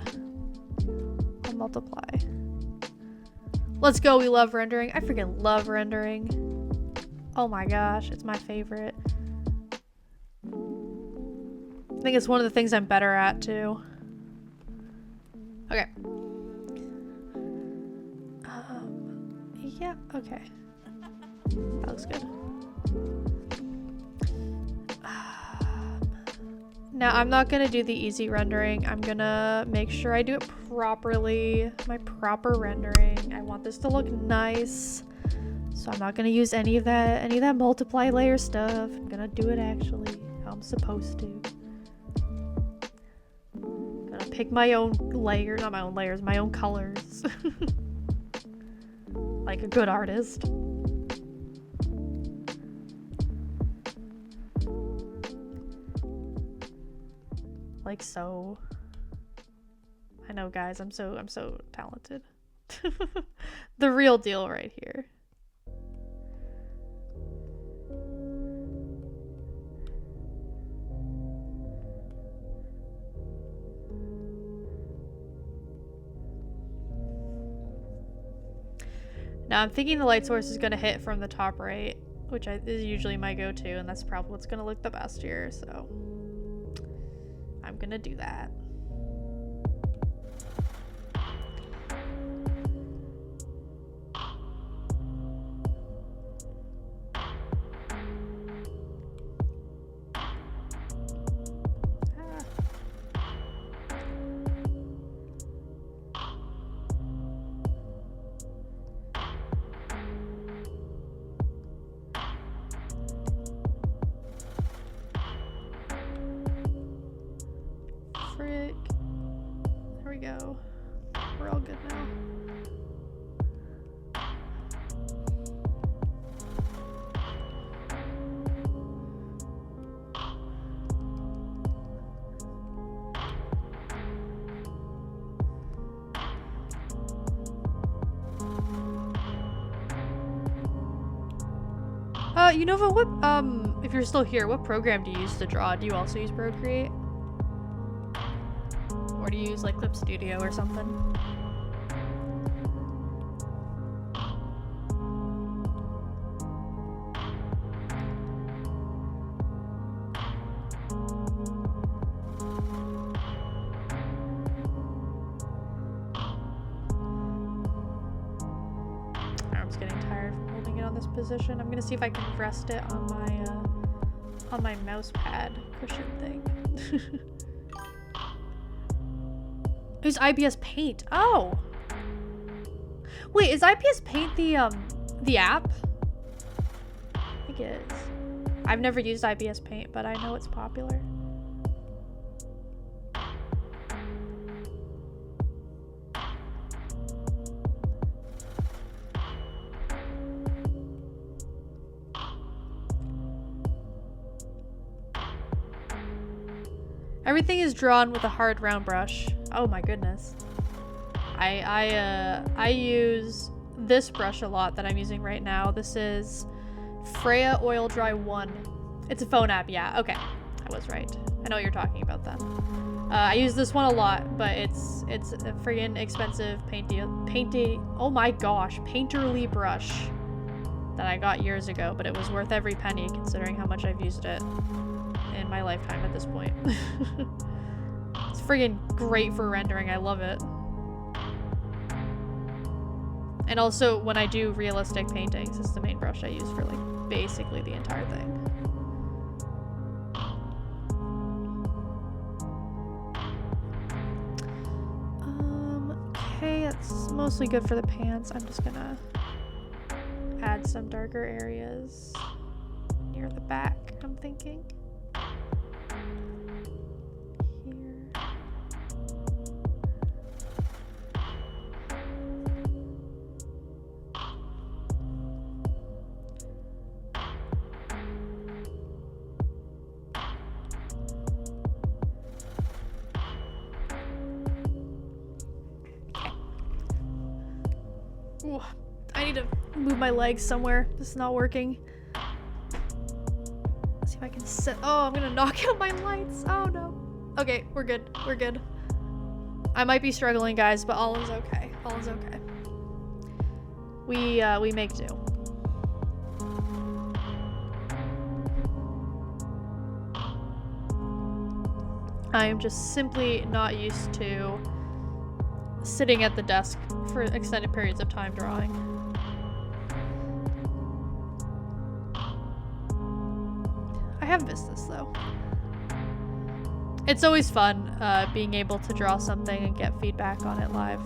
I'll multiply. Let's go, we love rendering. I freaking love rendering. Oh my gosh, it's my favorite. I think it's one of the things I'm better at too. Okay. Yeah, okay. That looks good. Now, I'm not gonna do the easy rendering. I'm gonna make sure I do it properly. My proper rendering. I want this to look nice. So I'm not gonna use any of that multiply layer stuff. I'm gonna do it actually how I'm supposed to. I'm gonna pick my own layers, not my own layers, my own colors. Like a good artist. Like so. I know, guys, I'm so talented. The real deal right here. Now I'm thinking the light source is gonna hit from the top right, which is usually my go-to, and that's probably what's gonna look the best here, so I'm gonna do that. Frick. There we go. We're all good now. E0n0va, what, if you're still here, what program do you use to draw? Do you also use Procreate? Or do you use like Clip Studio or something? My arm's getting tired from holding it on this position. I'm gonna see if I can rest it on my mouse pad cushion thing. Use IPS Paint. Oh. Wait, is IPS Paint the app? I think it is. I've never used IPS Paint, but I know it's popular. Everything is drawn with a hard round brush. Oh my goodness. I use this brush a lot that I'm using right now. This is Freya Oil Dry 1. It's a phone app, yeah. Okay, I was right. I know what you're talking about then. I use this one a lot, but it's a friggin' expensive oh my gosh, painterly brush that I got years ago, but it was worth every penny considering how much I've used it in my lifetime at this point. It's friggin' great for rendering. I love it. And also when I do realistic paintings, it's the main brush I use for like basically the entire thing. Okay, that's mostly good for the pants. I'm just gonna add some darker areas near the back, I'm thinking. Ooh, I need to move my legs somewhere. This is not working. Let's see if I can set. Oh, I'm gonna knock out my lights. Oh no. Okay, we're good. We're good. I might be struggling, guys, but all is okay. All is okay. We make do. I am just simply not used to sitting at the desk for extended periods of time drawing. I have missed this though. It's always fun being able to draw something and get feedback on it live.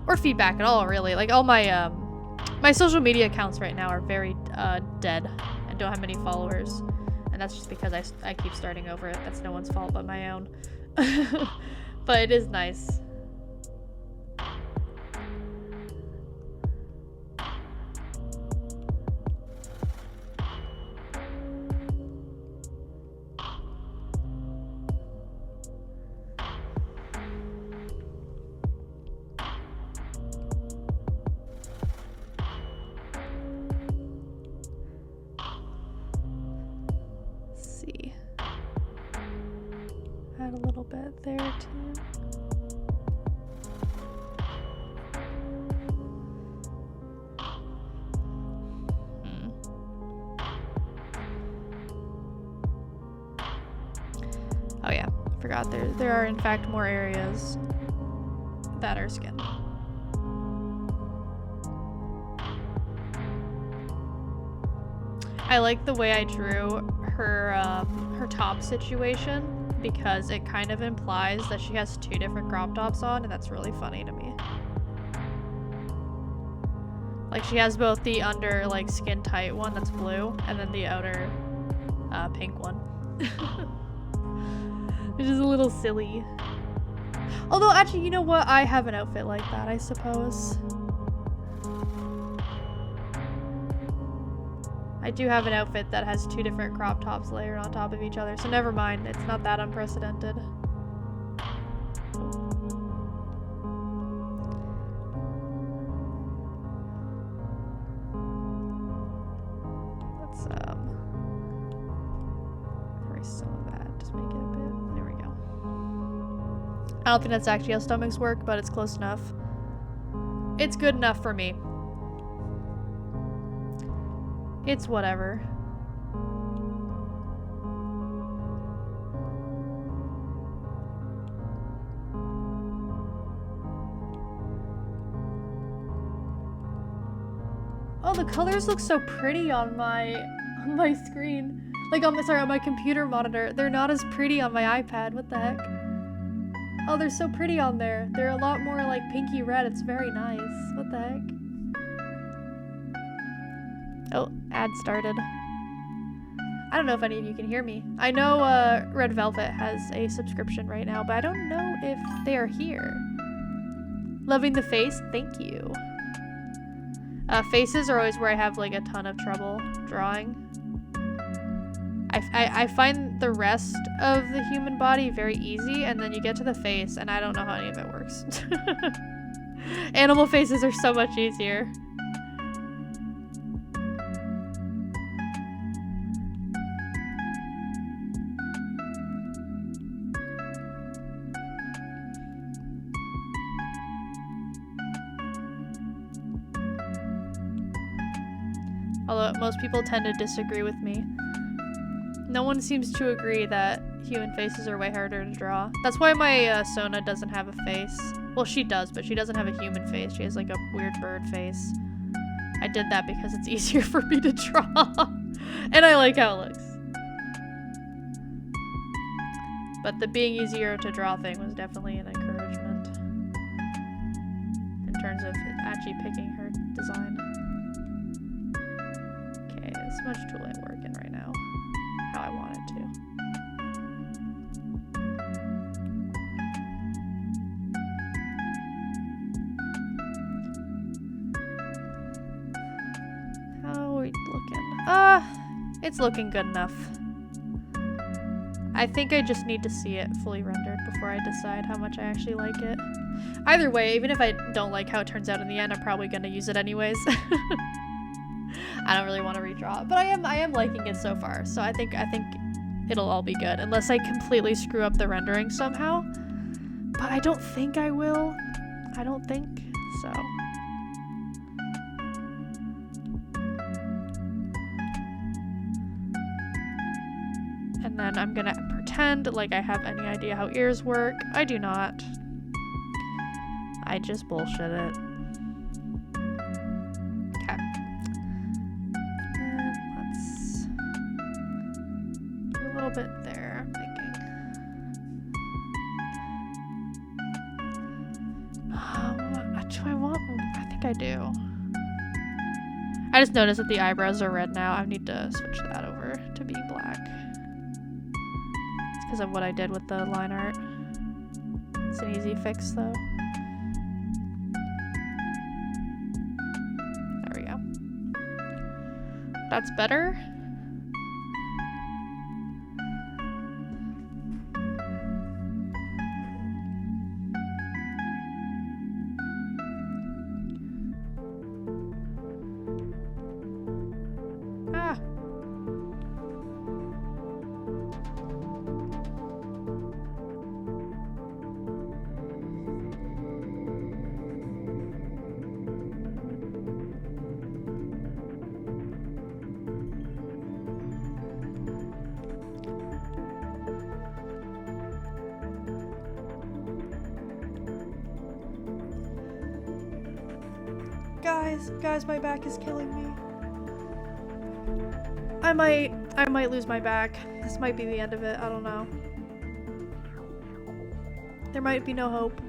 Or feedback at all, really. Like all my my social media accounts right now are very dead and don't have many followers. And that's just because I keep starting over. That's no one's fault but my own. But it is nice. Add a little bit there too. Oh yeah, forgot there are in fact more areas that are skin. I like the way I drew her top situation, because it kind of implies that she has two different crop tops on, and that's really funny to me. Like she has both the under like skin tight one that's blue and then the outer pink one. Which is a little silly. Although actually, you know what? I have an outfit like that, I suppose. I do have an outfit that has two different crop tops layered on top of each other, so never mind. It's not that unprecedented. Let's erase some of that. Just make it a bit. There we go. I don't think that's actually how stomachs work, but it's close enough. It's good enough for me. It's whatever. Oh, the colors look so pretty on my screen. Like on my computer monitor. They're not as pretty on my iPad. What the heck? Oh, they're so pretty on there. They're a lot more like pinky red. It's very nice. What the heck? Oh, ad started. I don't know if any of you can hear me. I know Red Velvet has a subscription right now, but I don't know if they are here. Loving the face, thank you. Faces are always where I have like a ton of trouble drawing. I find the rest of the human body very easy, and then you get to the face, and I don't know how any of it works. Animal faces are so much easier. Although most people tend to disagree with me. No one seems to agree that human faces are way harder to draw. That's why my Sona doesn't have a face. Well, she does, but she doesn't have a human face. She has like a weird bird face. I did that because it's easier for me to draw. And I like how it looks. But the being easier to draw thing was definitely an encouragement. In terms of actually picking her design. Okay, this smudge tool ain't working right now. How I want it to. How are we looking? It's looking good enough. I think I just need to see it fully rendered before I decide how much I actually like it. Either way, even if I don't like how it turns out in the end, I'm probably gonna use it anyways. I don't really want to redraw it, but I am liking it so far. So I think it'll all be good, unless I completely screw up the rendering somehow. But I don't think I will. I don't think so. And then I'm gonna pretend like I have any idea how ears work. I do not. I just bullshit it. Okay. And let's do a little bit there, I'm thinking. Do I want? I think I do. I just noticed that the eyebrows are red now. I need to switch that over to being black. It's because of what I did with the line art. It's an easy fix though. There we go. That's better. Guys, my back is killing me. I might lose my back. This might be the end of it. I don't know. There might be no hope.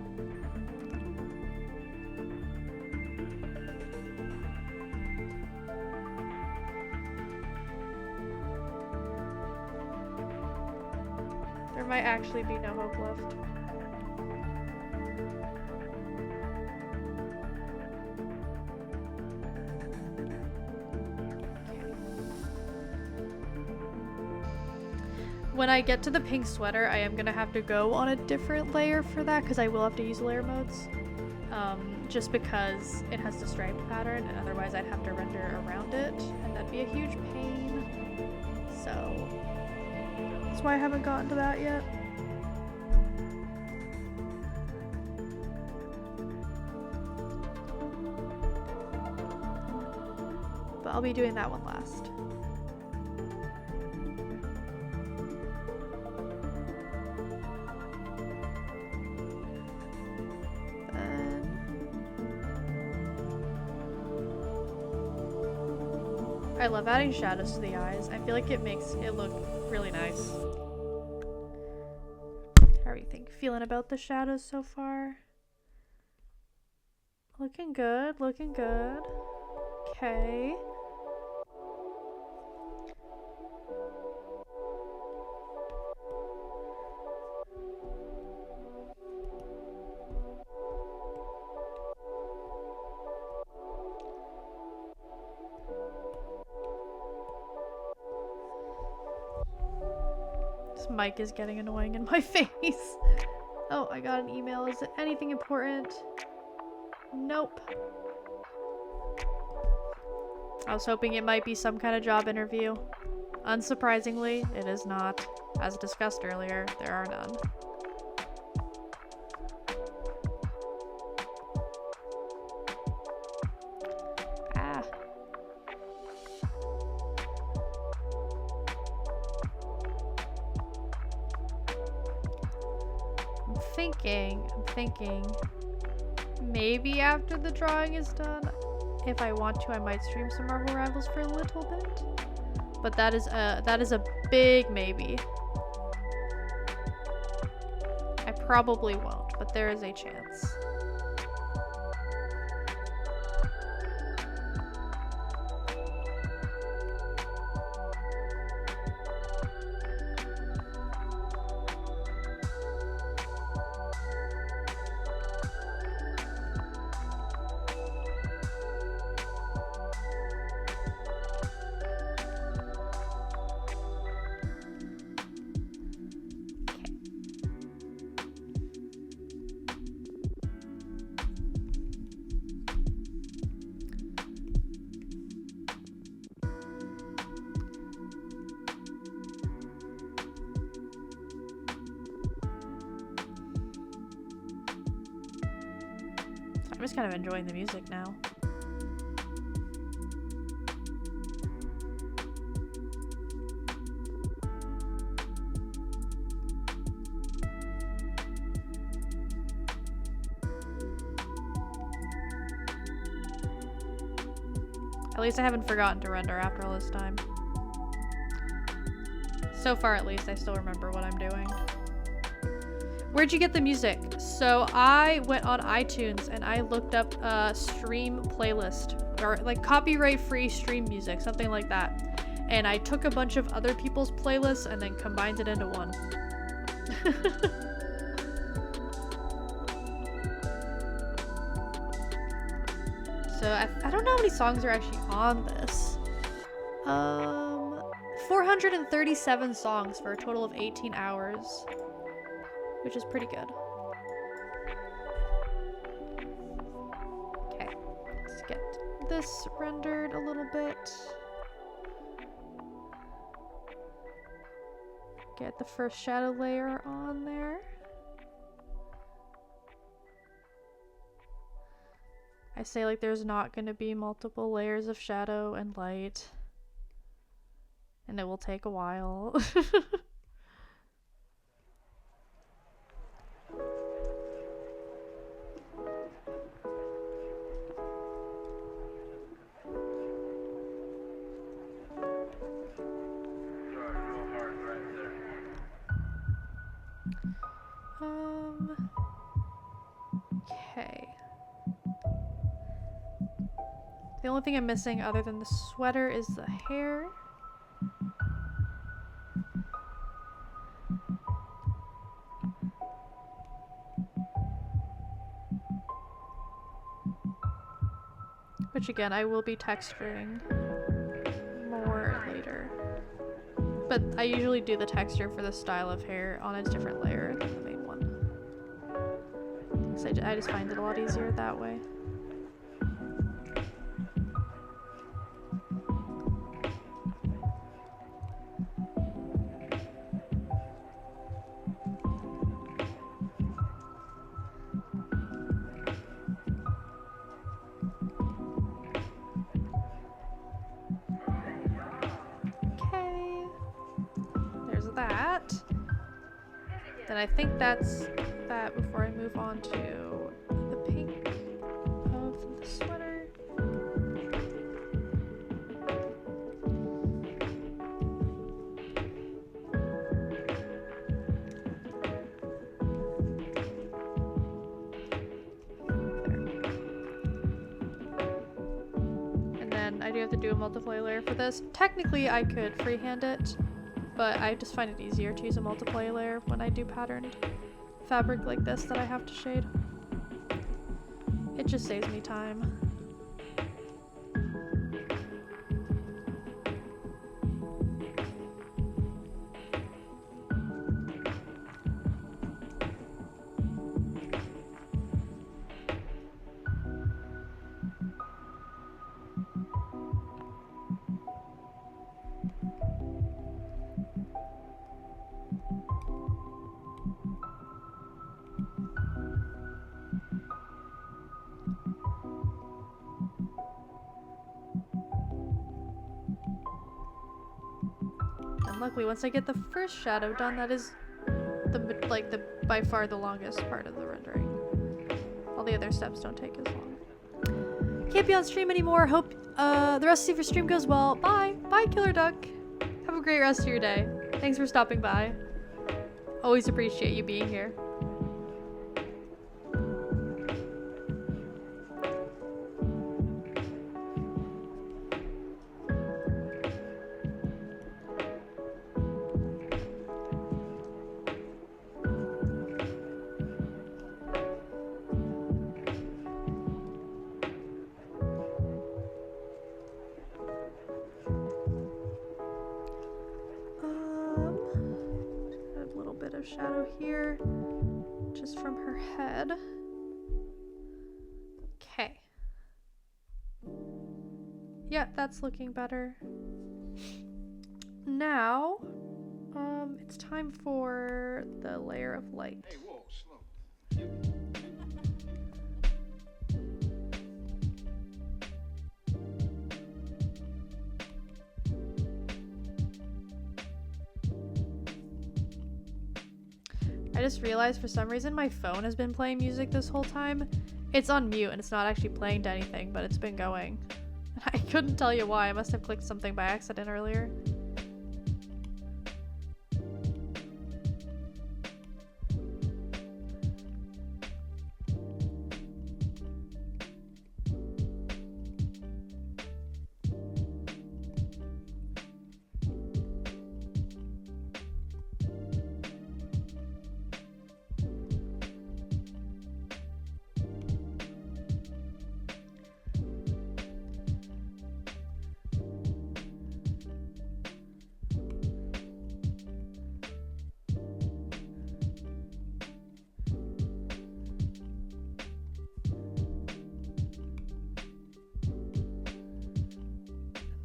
There might actually be no hope left. When I get to the pink sweater, I am gonna have to go on a different layer for that because I will have to use layer modes. Just because it has the striped pattern and otherwise I'd have to render around it and that'd be a huge pain. So that's why I haven't gotten to that yet. But I'll be doing that one last. I love adding shadows to the eyes. I feel like it makes it look really nice. How are you feeling about the shadows so far? Looking good, looking good. Okay. This mic is getting annoying in my face. Oh, I got an email. Is it anything important? Nope. I was hoping it might be some kind of job interview. Unsurprisingly, it is not. As discussed earlier, there are none. Ah. I'm thinking, maybe after the drawing is done, if I want to, I might stream some Marvel Rivals for a little bit. But that is a big maybe. I probably won't, but there is a chance. I'm just kind of enjoying the music now. At least I haven't forgotten to render after all this time. So far, at least, I still remember what I'm doing. Where'd you get the music? So I went on iTunes and I looked up stream playlist, or like copyright-free stream music, something like that. And I took a bunch of other people's playlists and then combined it into one. So I don't know how many songs are actually on this. 437 songs for a total of 18 hours, which is pretty good. Okay, let's get this rendered a little bit. Get the first shadow layer on there. I say like there's not going to be multiple layers of shadow and light. And it will take a while. Okay. The only thing I'm missing other than the sweater is the hair. Which again, I will be texturing more later. But I usually do the texture for the style of hair on a different layer than the main one. So I just find it a lot easier that way. And I think that's that before I move on to the pink of the sweater. And then I do have to do a multiply layer for this. Technically I could freehand it, but I just find it easier to use a multiply layer when I do patterned fabric like this that I have to shade. It just saves me time. Luckily, once I get the first shadow done, that is the by far the longest part of the rendering. All the other steps don't take as long. Can't be on stream anymore. Hope the rest of your stream goes well. Bye. Bye, Killer Duck. Have a great rest of your day. Thanks for stopping by. Always appreciate you being here. Shadow here, just from her head. Okay. Yeah, that's looking better. Now, it's time for the layer of light. Hey, whoa, slow. I just realized for some reason my phone has been playing music this whole time. It's on mute and it's not actually playing to anything, but it's been going. I couldn't tell you why. I must have clicked something by accident earlier.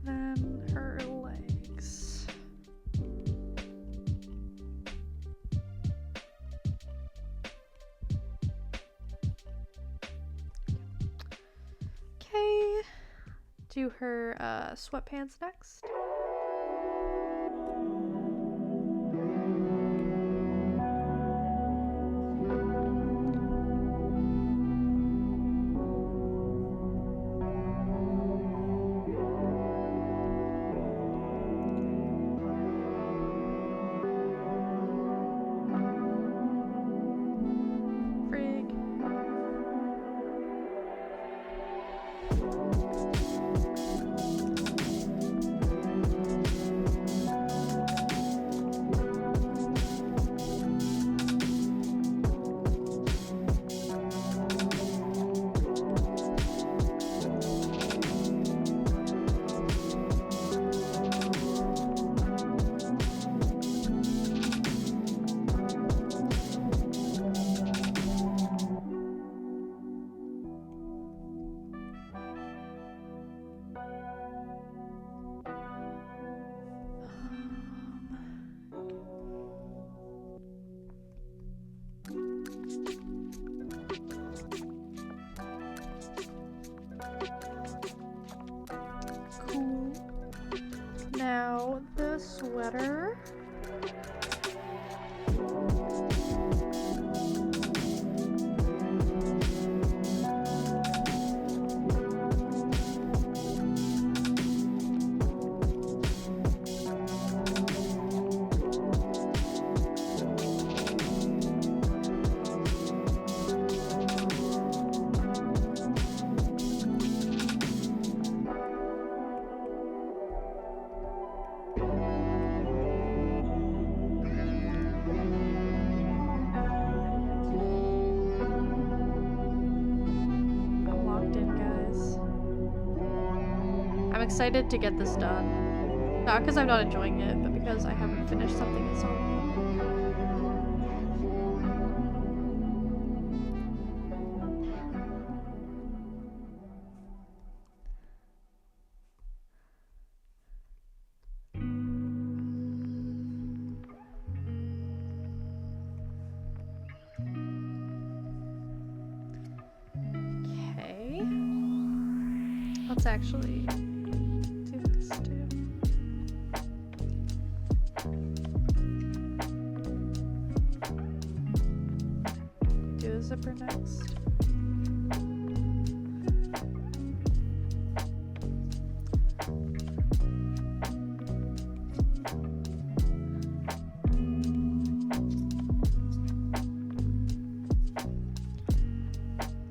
Then her legs. Okay. Do her sweatpants next. Frig. Cool. Now the sweater. I'm locked in, guys. I'm excited to get this done. Not because I'm not enjoying it, but because I haven't finished something in so long. Okay. Let's actually do this too. Do the zipper next.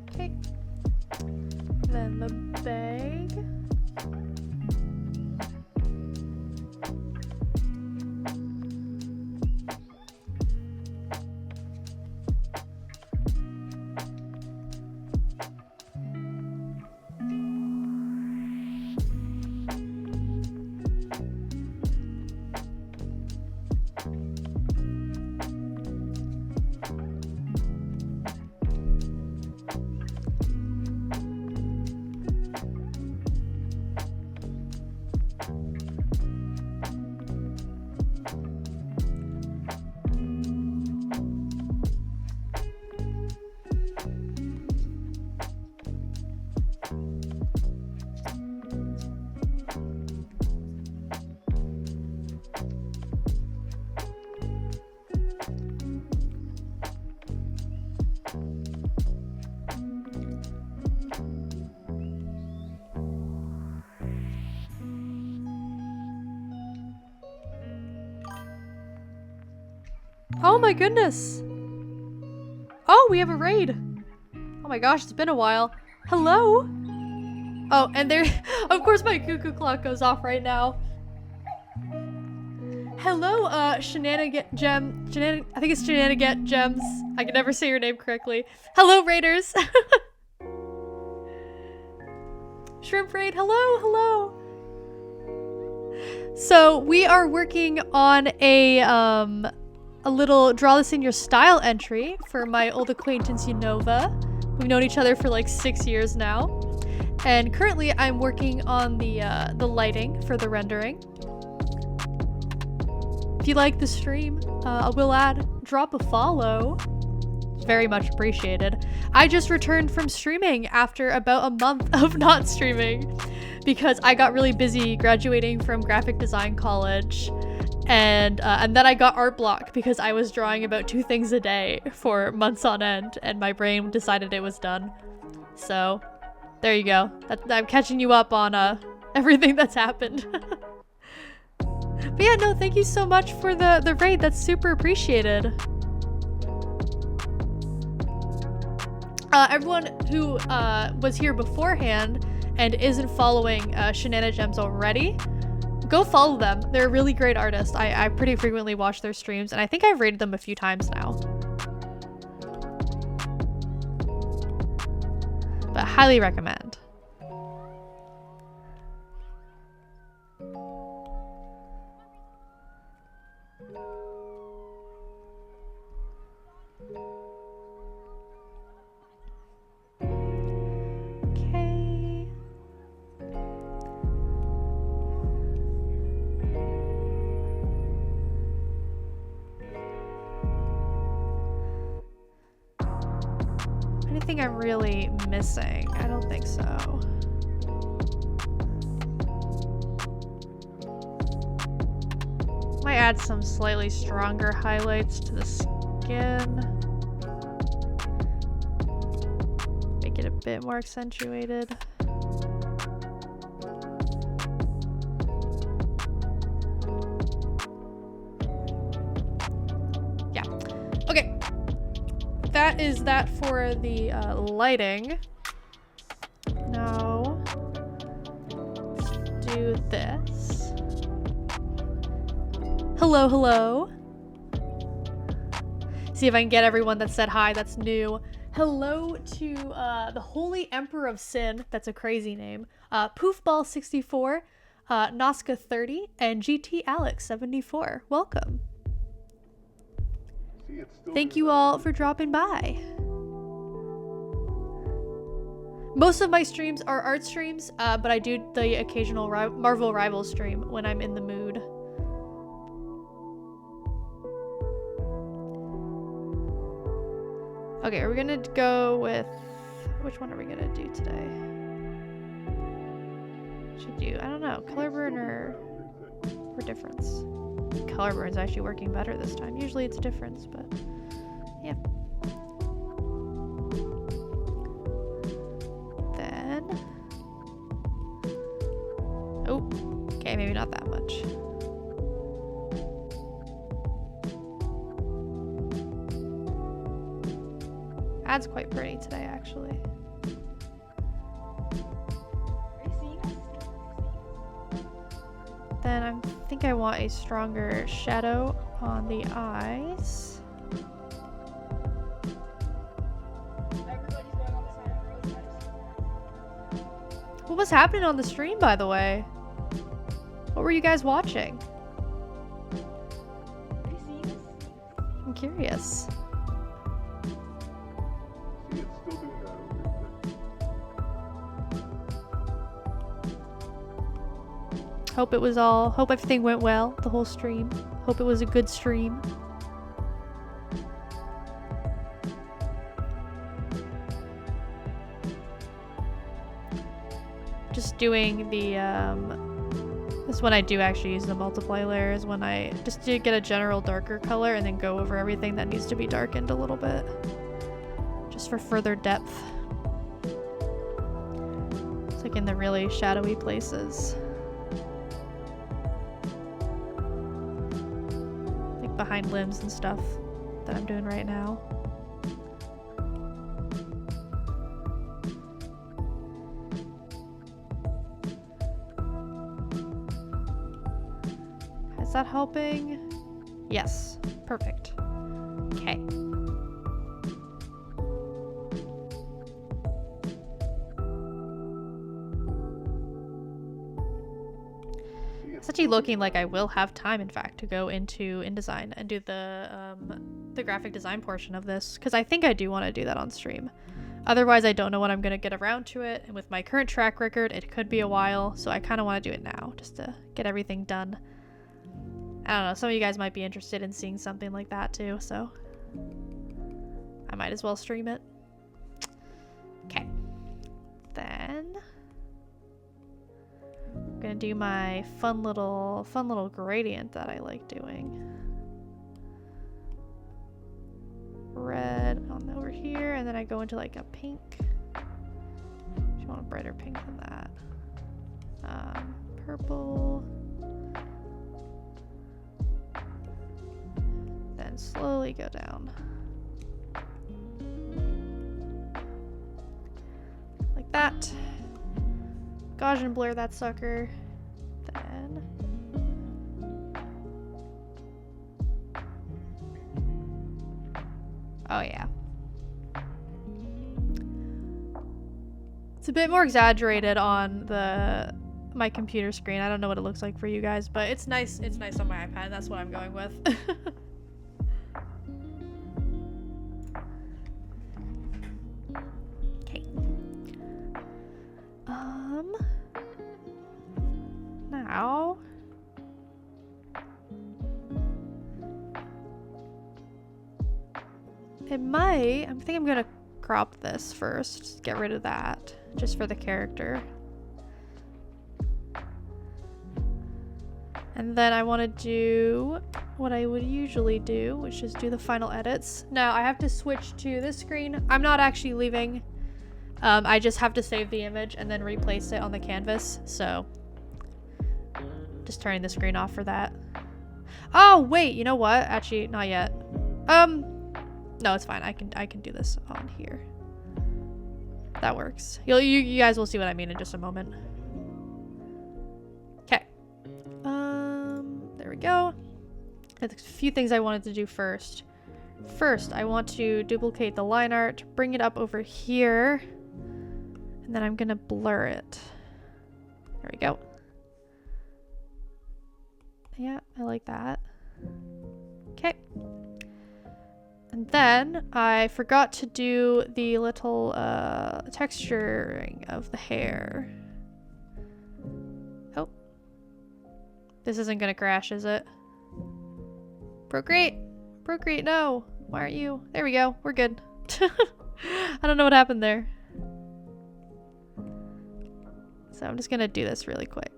Okay. Then the bag. Oh my goodness. Oh, we have a raid. Oh my gosh, it's been a while. Hello. Oh, and there, of course my cuckoo clock goes off right now. Hello, I think it's Shenanigat Gems. I can never say your name correctly. Hello, raiders. Shrimp raid, hello. So we are working on a little draw this in your style entry for my old acquaintance E0n0va. We've known each other for like 6 years now. And currently I'm working on the lighting for the rendering. If you like the stream, I will drop a follow. Very much appreciated. I just returned from streaming after about a month of not streaming because I got really busy graduating from graphic design college. And then I got art block because I was drawing about 2 things a day for months on end and my brain decided it was done. So there you go. I'm catching you up on everything that's happened. But yeah, no, thank you so much for the raid. That's super appreciated. Everyone who was here beforehand and isn't following Shenanigems already, go follow them. They're a really great artist. I pretty frequently watch their streams, and I think I've rated them a few times now. But highly recommend. Okay. Anything I'm really missing? I don't think so. Might add some slightly stronger highlights to the skin. Make it a bit more accentuated. Yeah. Okay. That is that for the lighting. Now, let's do this. Hello. See if I can get everyone that said hi that's new. Hello to the Holy Emperor of Sin, that's a crazy name, Poofball64, Noska30, and GT Alex74. Welcome. Thank you all for dropping by. Most of my streams are art streams, but I do the occasional Marvel Rivals stream when I'm in the mood. Okay, are we gonna go with... Which one are we gonna do today? Should do, I don't know, color burn or difference? Color burn's actually working better this time. Usually it's a difference, but yeah. Then... Oh, okay, maybe not that much. Ad's quite pretty today, actually. Then I think I want a stronger shadow on the eyes. What was happening on the stream, by the way? What were you guys watching? I'm curious. Hope everything went well, the whole stream. Hope it was a good stream. Just doing the, this one I do actually use the multiply layers when I just do get a general darker color and then go over everything that needs to be darkened a little bit. Just for further depth. It's like in the really shadowy places. Behind limbs and stuff. that I'm doing right now. Is that helping? Yes. Perfect. Okay. It's actually looking like I will have time, in fact, to go into InDesign and do the graphic design portion of this, because I think I do want to do that on stream. Otherwise, I don't know when I'm going to get around to it, and with my current track record, it could be a while, so I kind of want to do it now, just to get everything done. I don't know, some of you guys might be interested in seeing something like that too, so I might as well stream it. Okay. Then I'm gonna do my fun little gradient that I like doing. Red on over here, and then I go into like a pink. If you want a brighter pink than that. Purple. Then slowly go down. Like that. Gaussian blur that sucker. Then oh yeah. It's a bit more exaggerated on my computer screen. I don't know what it looks like for you guys, but it's nice. It's nice on my iPad. That's what I'm going with. Okay. Now I think I'm gonna crop this first. Get rid of that, just for the character. And then I want to do what I would usually do, which is do the final edits. Now I have to switch to this screen. I'm not actually leaving. I just have to save the image and then replace it on the canvas. So just turning the screen off for that. Oh wait, you know what? Actually, not yet. No, it's fine. I can do this on here. That works. You guys will see what I mean in just a moment. Okay. There we go. There's a few things I wanted to do first. First, I want to duplicate the line art, bring it up over here, and then I'm gonna blur it. There we go. Yeah, I like that. Okay. And then I forgot to do the little texturing of the hair. Oh. This isn't gonna crash, is it? Procreate! Procreate, no! Why aren't you? There we go. We're good. I don't know what happened there. So I'm just gonna do this really quick.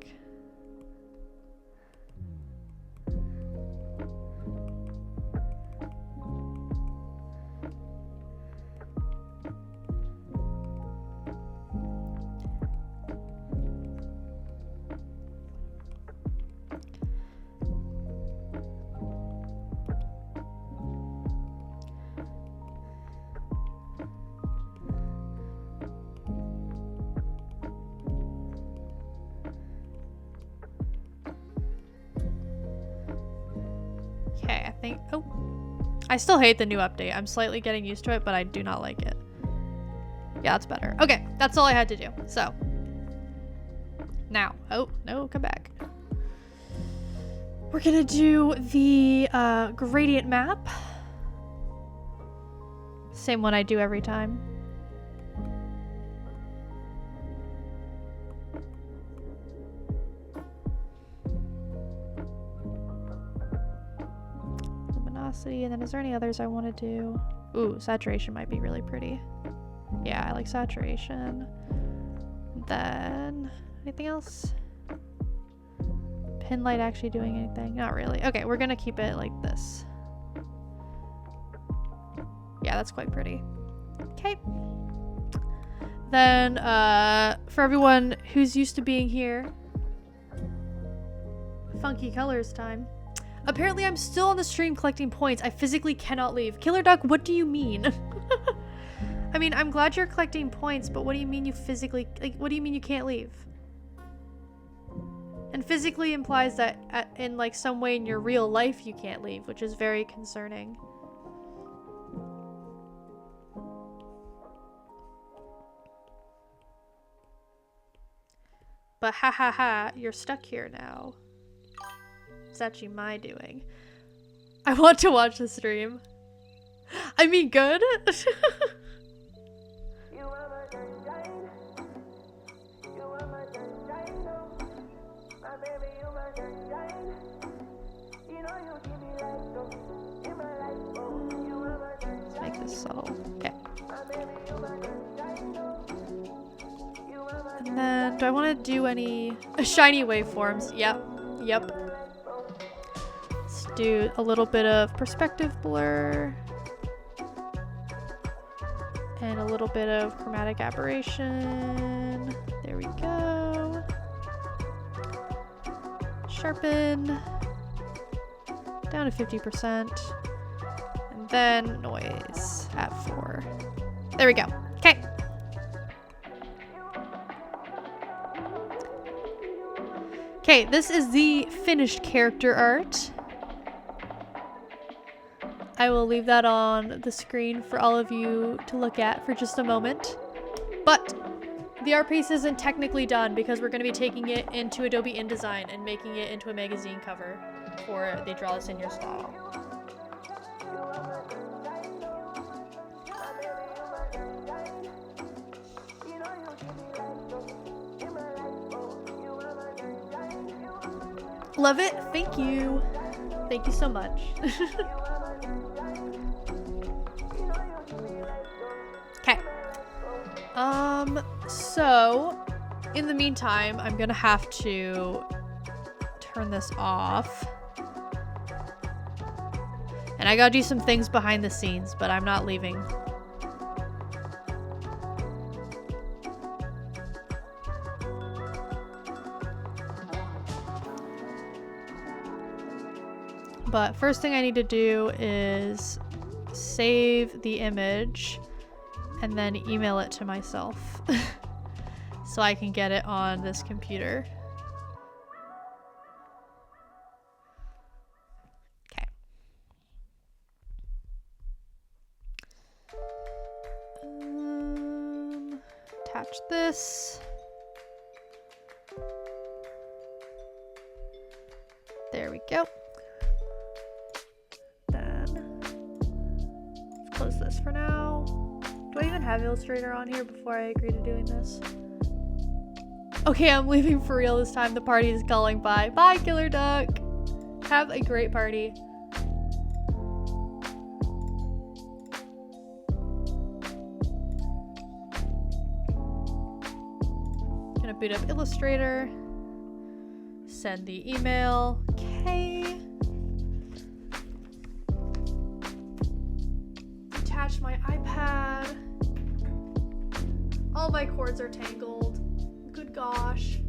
Okay, I think... Oh. I still hate the new update. I'm slightly getting used to it, but I do not like it. Yeah, that's better. Okay, that's all I had to do. So. Now. Oh, no, come back. We're gonna do the gradient map. Same one I do every time. And then is there any others I want to do? Ooh, saturation might be really pretty. Yeah, I like saturation. Then anything else? Pin light actually doing anything? Not really. Okay, we're gonna keep it like this. Yeah, that's quite pretty. Okay. Then for everyone who's used to being here, funky colors time. Apparently I'm still on the stream collecting points. I physically cannot leave. Killer Duck, what do you mean? I mean, I'm glad you're collecting points, but what do you mean you physically, like, what do you mean you can't leave? And physically implies that in like some way in your real life you can't leave, which is very concerning. But ha ha ha, you're stuck here now. It's actually my doing. I want to watch the stream. I mean, good. Let's make this subtle. Okay. And then, do I want to do any shiny waveforms? Yep. Yep. Let's do a little bit of perspective blur. And a little bit of chromatic aberration. There we go. Sharpen. Down to 50%. And then noise at 4. There we go. Okay. Okay, this is the finished character art. I will leave that on the screen for all of you to look at for just a moment. But the art piece isn't technically done because we're going to be taking it into Adobe InDesign and making it into a magazine cover for the Draw This in Your Style. Love it. Thank you. Thank you so much. Okay. So in the meantime, I'm gonna have to turn this off. And I gotta do some things behind the scenes, but I'm not leaving. But first thing I need to do is save the image and then email it to myself so I can get it on this computer. Okay. Attach this. There we go. Close this for now. Do I even have Illustrator on here before I agree to doing this? Okay, I'm leaving for real this time. The party is calling. Bye. Bye, Killer Duck. Have a great party. Gonna boot up Illustrator. Send the email. Okay. Attach my iPad. All my cords are tangled. Good gosh.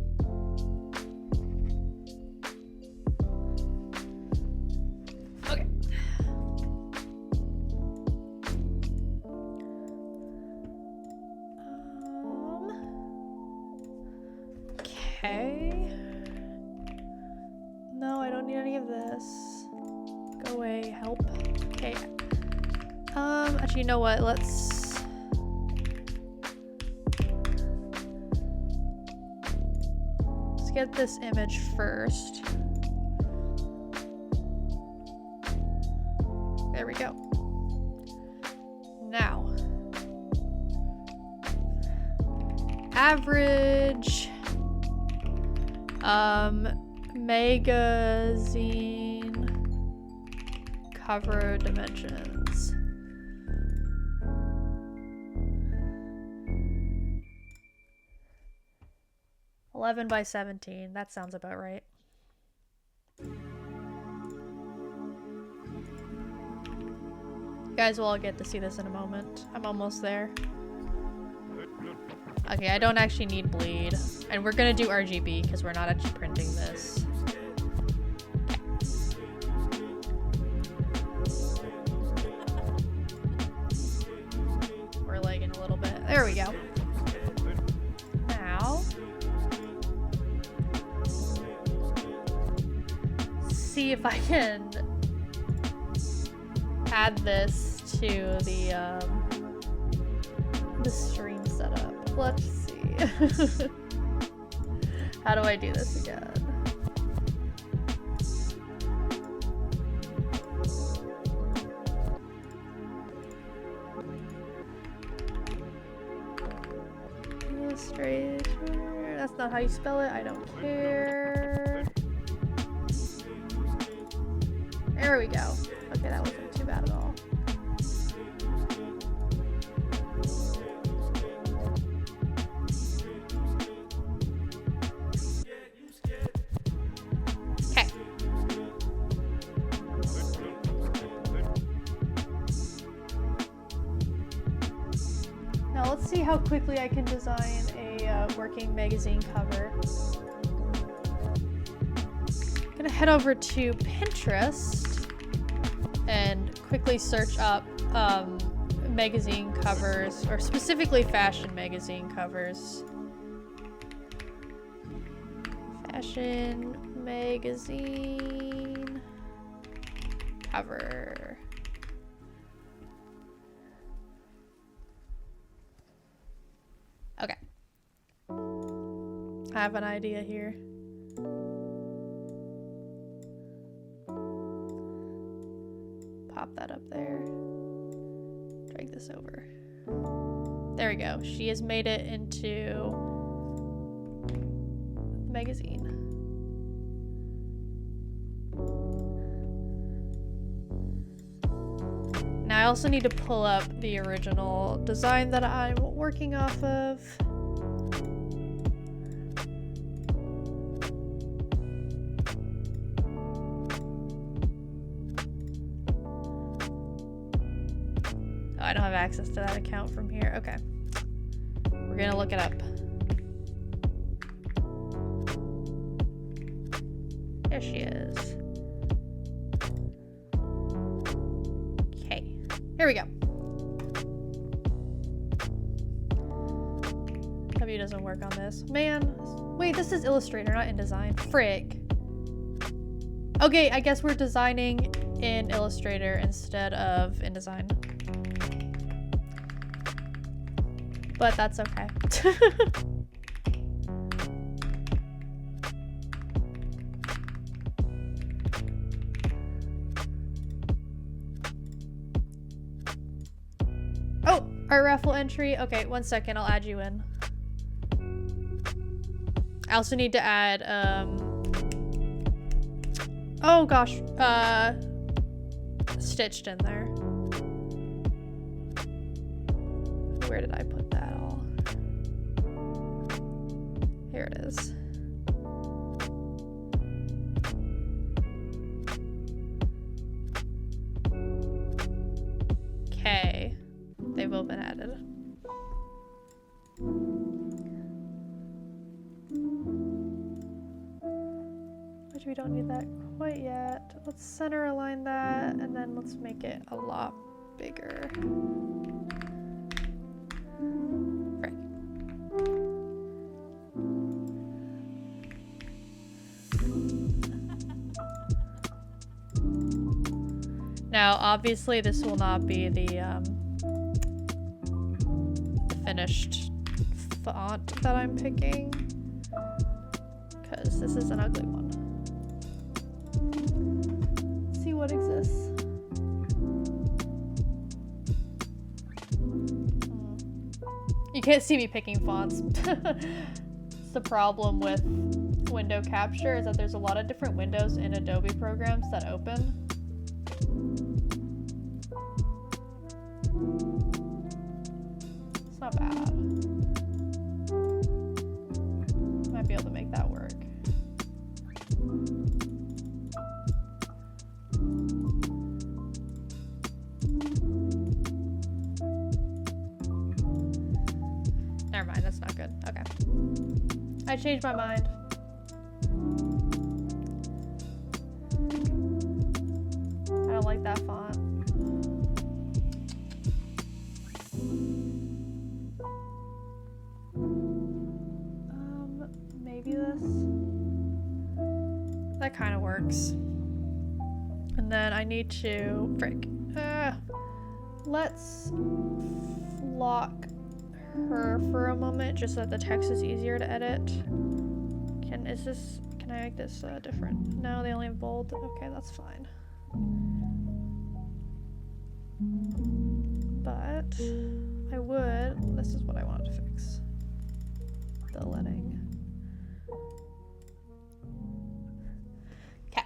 Okay. Okay. No, I don't need any of this. Go away, help. Okay. Actually, you know what? Let's get this image first. There we go. Now, average magazine cover dimensions. 11 by 17. That sounds about right. You guys will all get to see this in a moment. I'm almost there. Okay, I don't actually need bleed. And we're gonna do RGB because we're not actually printing this. Okay. There we go. Now, see if I can add this to the stream setup. Let's see. How do I do this again? Illustrator. That's not how you spell it. I don't care. There we go. Okay, that wasn't too bad at all. Okay. Now let's see how quickly I can design a working magazine cover. I'm gonna head over to Pinterest and quickly search up magazine covers, or specifically fashion magazine covers. Fashion magazine cover. Okay. I have an idea here. Pop that up there. Drag this over. There we go. She has made it into the magazine. Now I also need to pull up the original design that I'm working off of. I don't have access to that account from here. Okay. We're gonna look it up. There she is. Okay. Here we go. W doesn't work on this. Man. Wait, this is Illustrator, not InDesign. Frick. Okay, I guess we're designing in Illustrator instead of InDesign. But that's okay. Oh, art raffle entry. Okay, 1 second, I'll add you in. I also need to add, oh gosh, Stitched in there. Where did I put that all? Here it is. Okay, they've both been added. Which we don't need that quite yet. Let's center align that, and then let's make it a lot bigger. Right. Now, obviously, this will not be the finished font that I'm picking, because this is an ugly one. Let's see what exists. You can't see me picking fonts. It's the problem with window capture, is that there's a lot of different windows in Adobe programs that open. It's not bad. Might be able to make that work. Never mind, that's not good. Okay. I changed my mind. I don't like that font. that kind of works. And then I need to, let's lock her for a moment just so that the text is easier to edit. Can I make this different? No, they only have bold. Okay, that's fine. But this is what I wanted to fix. The leading. Okay.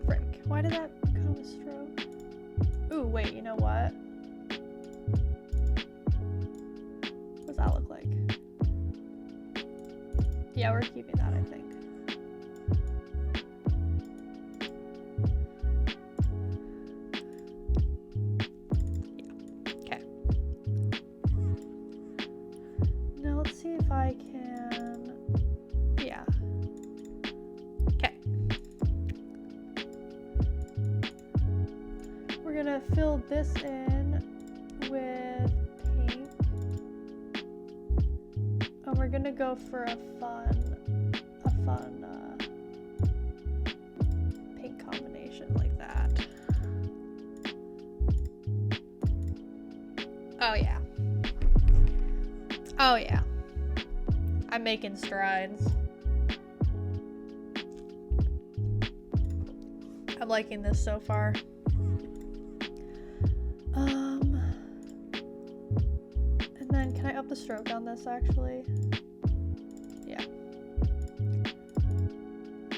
Frick. Why did that become a stroke? Ooh, wait, you know what? What does that look like? Yeah, we're keeping that, I think. Yeah. Okay. Now let's see if I can... Yeah. Okay. We're gonna fill this in with pink. And we're gonna go for a fun pink combination like that. Oh yeah. Oh yeah. I'm making strides. I'm liking this so far. And then can I up the stroke on this actually? Yeah.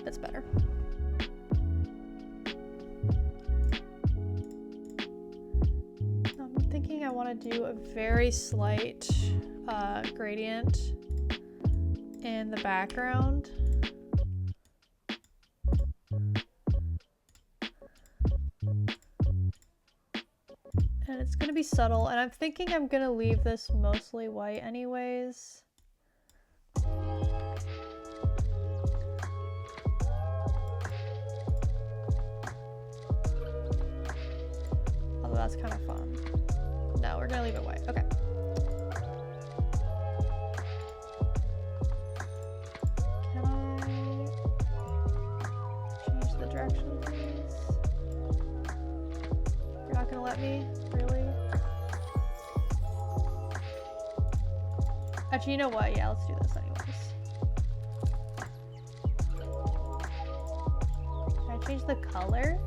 That's better. I'm thinking I want to do a very slight gradient in the background. And it's gonna be subtle, and I'm thinking I'm gonna leave this mostly white anyways. Although that's kind of fun. No, we're gonna leave it white. Okay. Can I change the direction, please? You're not gonna let me? Really? Actually, you know what? Yeah, let's do this anyways. Can I change the color?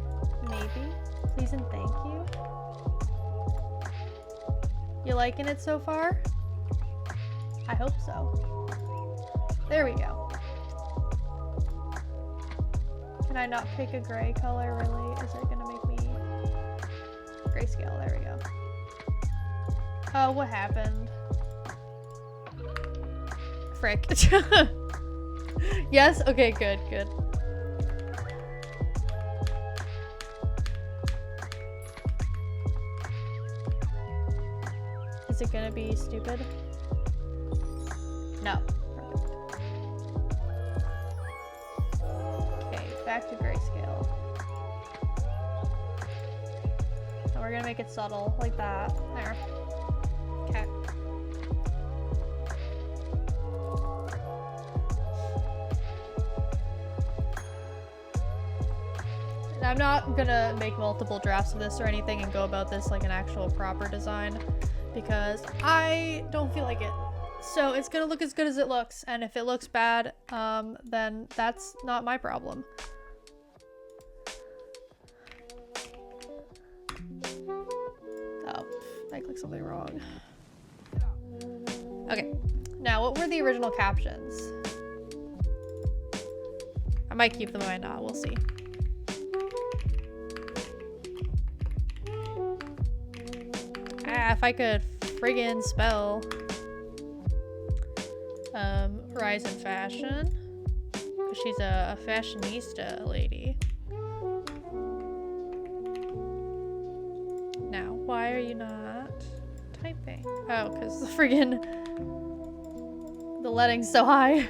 Maybe. Please and thank you. You liking it so far? I hope so. There we go. Can I not pick a gray color, really? Is it gonna make me... Grayscale, there we go. Oh, what happened? Frick. Yes? Okay, good, good. Is it gonna be stupid? No. Perfect. Okay, back to grayscale. And we're gonna make it subtle, like that. There. Okay. And I'm not gonna make multiple drafts of this or anything and go about this like an actual proper design, because I don't feel like it. So it's gonna look as good as it looks, and if it looks bad, then that's not my problem. Oh, I clicked something wrong. Okay, now what were the original captions? I might keep them, I might not, we'll see. Ah, if I could friggin' spell. Rise in fashion. Because she's a fashionista lady. Now, why are you not typing? Oh, because the friggin' the leading's so high.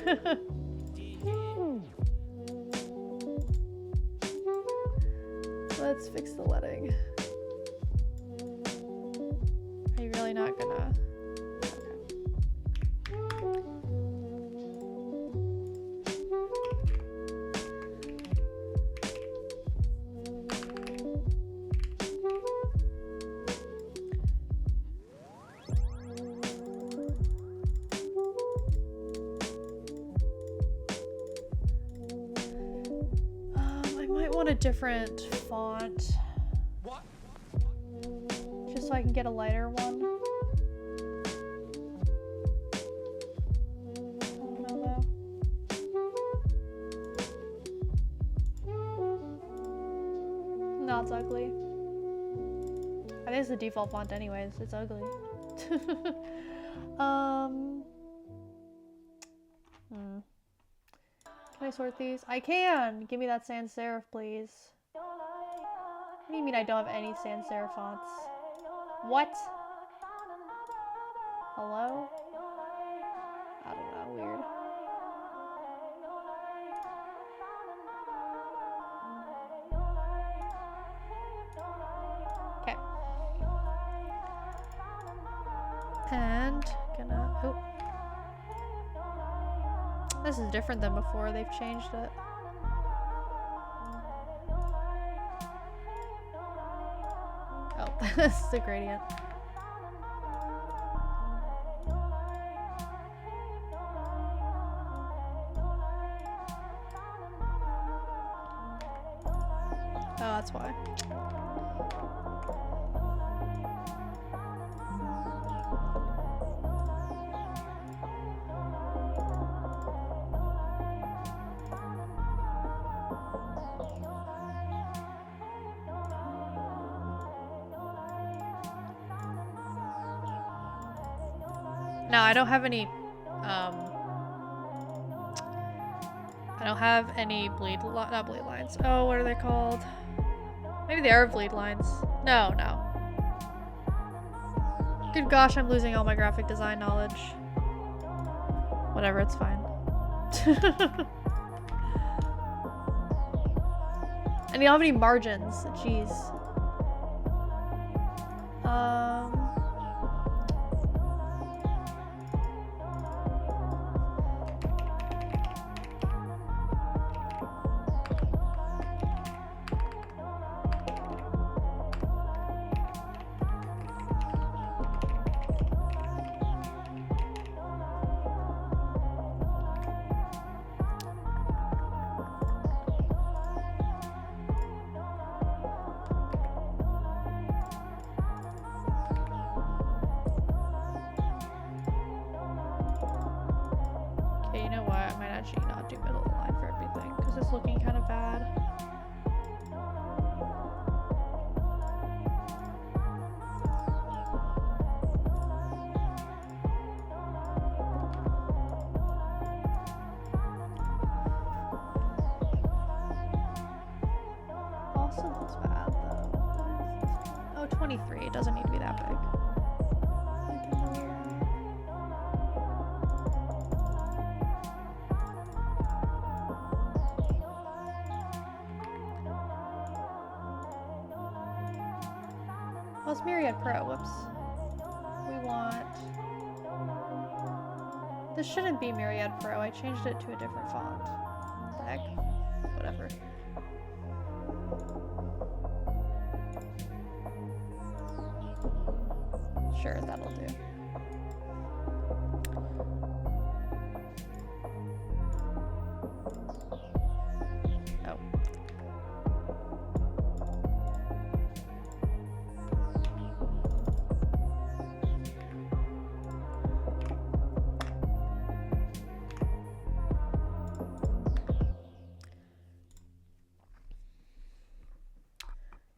Let's fix the leading. really not gonna... I might want a different font. What? Just so I can get a lighter one. I don't know though. No, it's ugly. I think it's the default font anyways. It's ugly. Can I sort these? I can! Give me that sans serif, please. What do you mean I don't have any sans serif fonts? What? Hello? I don't know, weird. Okay. And gonna... Oh. This is different than before. They've changed it. Oh, this is a gradient. Oh, that's why. No, I don't have any, I don't have any not bleed lines. Oh, what are they called? Maybe they are bleed lines. No. Good gosh, I'm losing all my graphic design knowledge. Whatever, it's fine. And you don't have any margins. Jeez. Okay, you know what? I might actually not do middle of the line for everything because it's looking kind of bad. Also looks bad though. Oh, 23. It doesn't need to be that big. I can lower that. Oh, it's Myriad Pro. Whoops. We want... This shouldn't be Myriad Pro. I changed it to a different font. What the heck? Whatever. Sure, that'll do. Oh.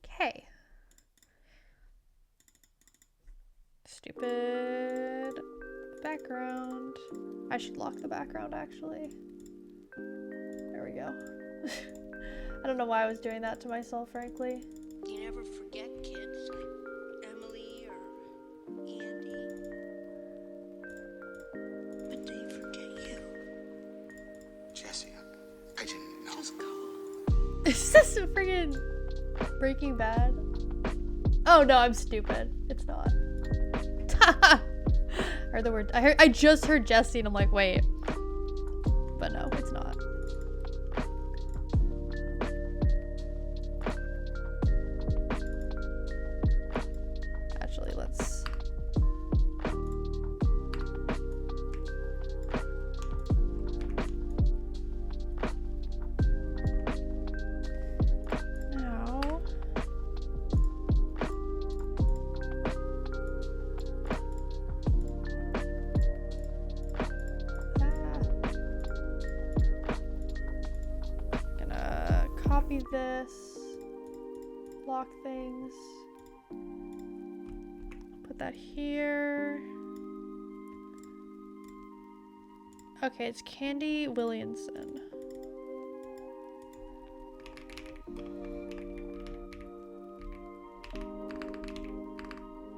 Okay. Stupid background. I should lock the background actually. There we go. I don't know why I was doing that to myself, frankly. You never forget kids like Emily or Andy, but they forget you. Jesse, I didn't know. Just go. Is this a friggin' Breaking Bad? Oh no, I'm stupid. It's not. Heard the word. I just heard Jesse and I'm like, wait. But no, it's not. Actually, let's. Now. Gonna copy this, lock things, put that here. Okay, it's Candy Williamson.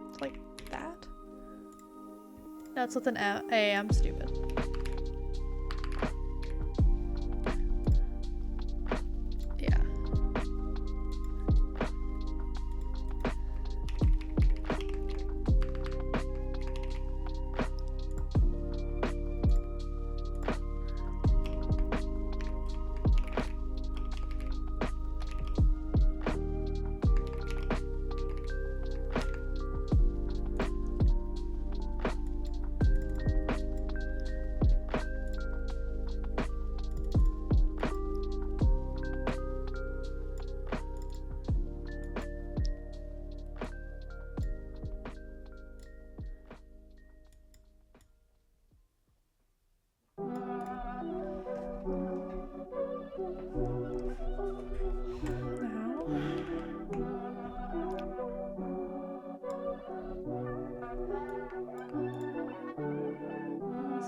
It's like that? That's with an A. I'm stupid. Yeah.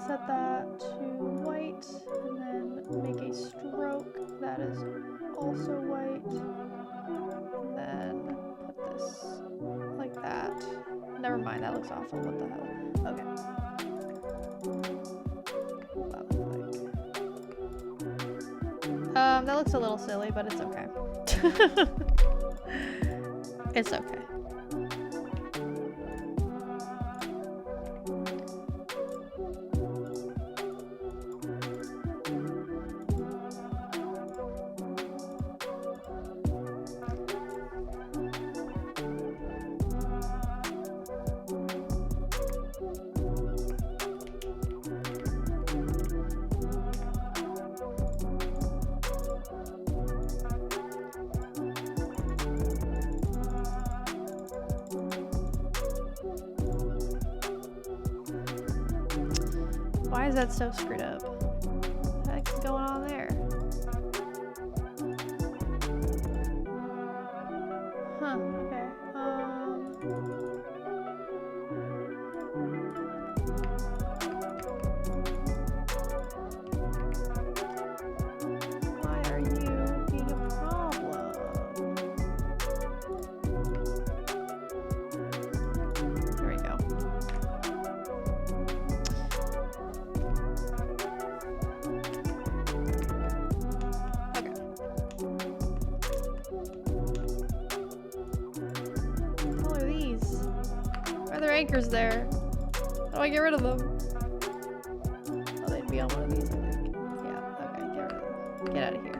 Set that to white and then make a stroke that is also white. And then put this like that. Never mind, that looks awful. What the hell? Okay. That looks a little silly, but it's okay. It's okay. Why is that so screwed up? What the heck's going on there? Huh, okay. Why are you being a problem? There we go. Are there anchors there? How do I get rid of them? Oh, they'd be on one of these, I think. Yeah, okay, get rid of them. Get out of here.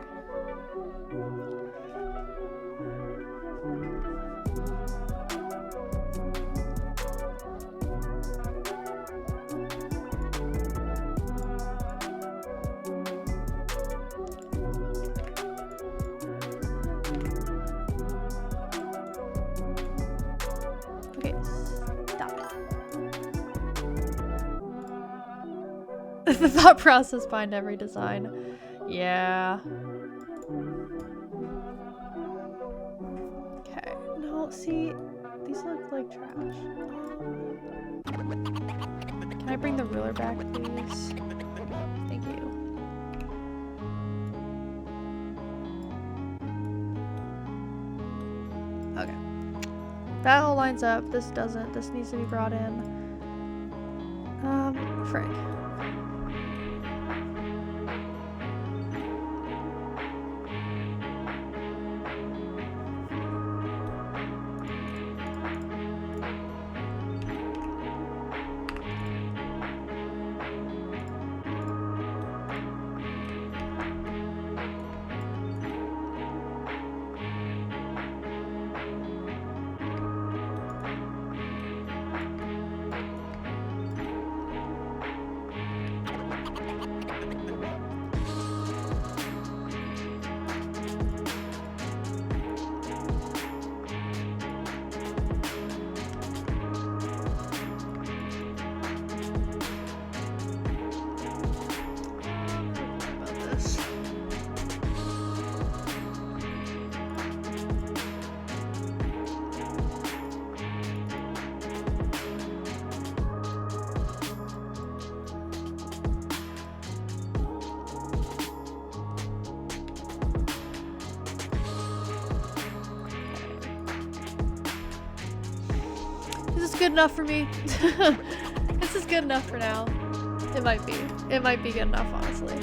Okay, stop it. The thought process behind every design. Yeah. Okay, no, see, these look like trash. Can I bring the ruler back, please? Thank you. Okay. That all lines up. This doesn't. This needs to be brought in. Frick. good enough for me. This is good enough for now. It might be. It might be good enough, honestly.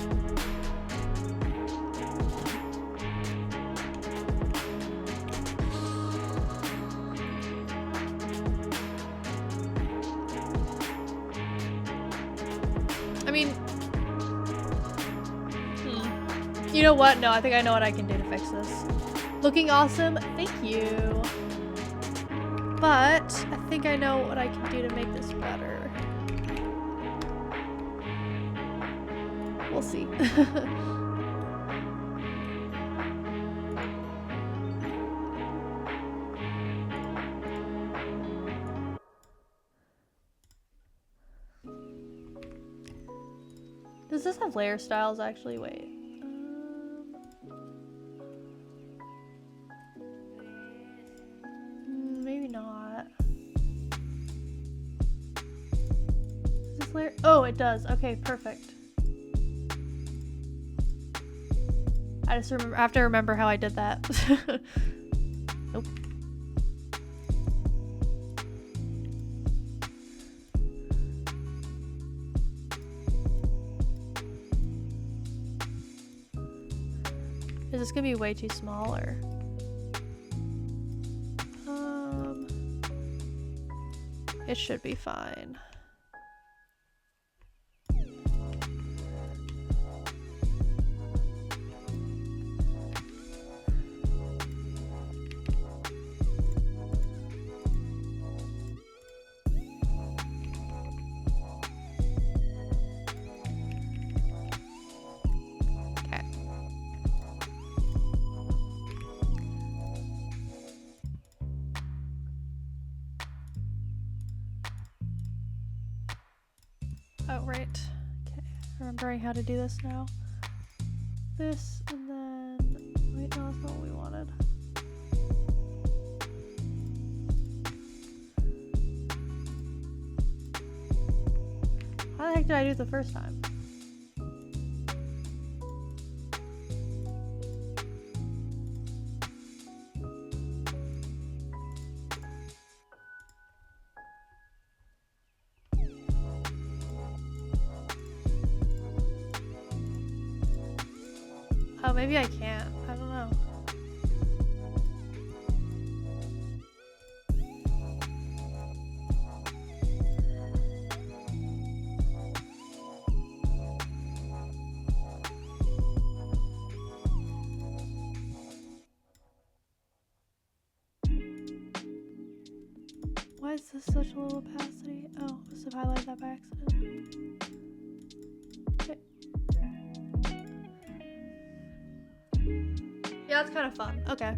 I mean, you know what? No, I think I know what I can do to fix this. Looking awesome, thank you. But I think I know what I can do to make this better. We'll see. Does this have layer styles actually? Wait. Maybe not. Is this layer? Oh, it does. Okay, perfect. I just remember. I have to remember how I did that. Nope. Is this gonna be way too small or? It should be fine. Oh, right. Okay. Remembering how to do this now. This, and then... Wait, no, that's not what we wanted. How the heck did I do it the first time? Oh, maybe I can't. I don't know. Why is this such a low opacity? Oh, I must have highlighted that by accident. Okay. Yeah, it's kind of fun. Okay.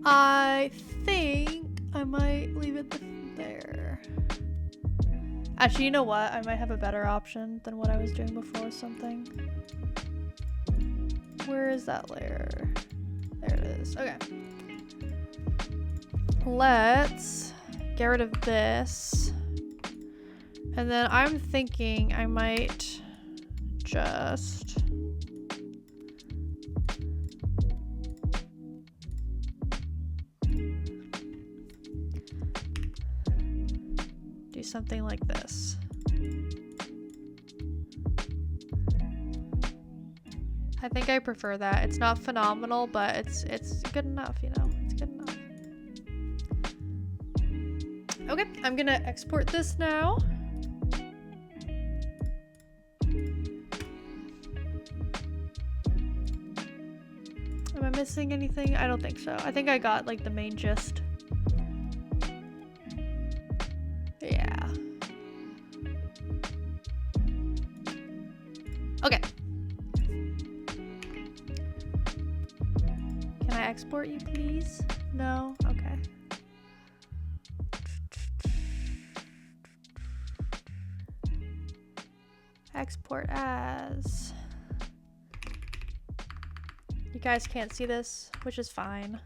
I think I might leave it there. Actually, you know what? I might have a better option than what I was doing before or something. Where is that layer? There it is. Okay. Let's get rid of this. And then I'm thinking I might just... do something like this. I think I prefer that. It's not phenomenal, but it's good enough, you know. It's good enough. Okay, I'm gonna export this now. Am I missing anything? I don't think so. I think I got like the main gist. Yeah. Okay. Can I export you, please? No? Okay. Export as... You guys can't see this, which is fine.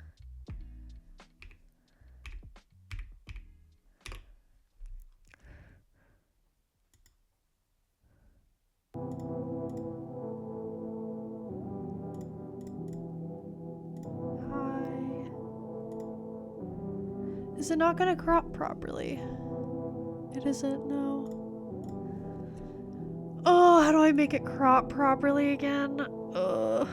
Is it not gonna crop properly? It isn't, no. Oh, how do I make it crop properly again? Ugh.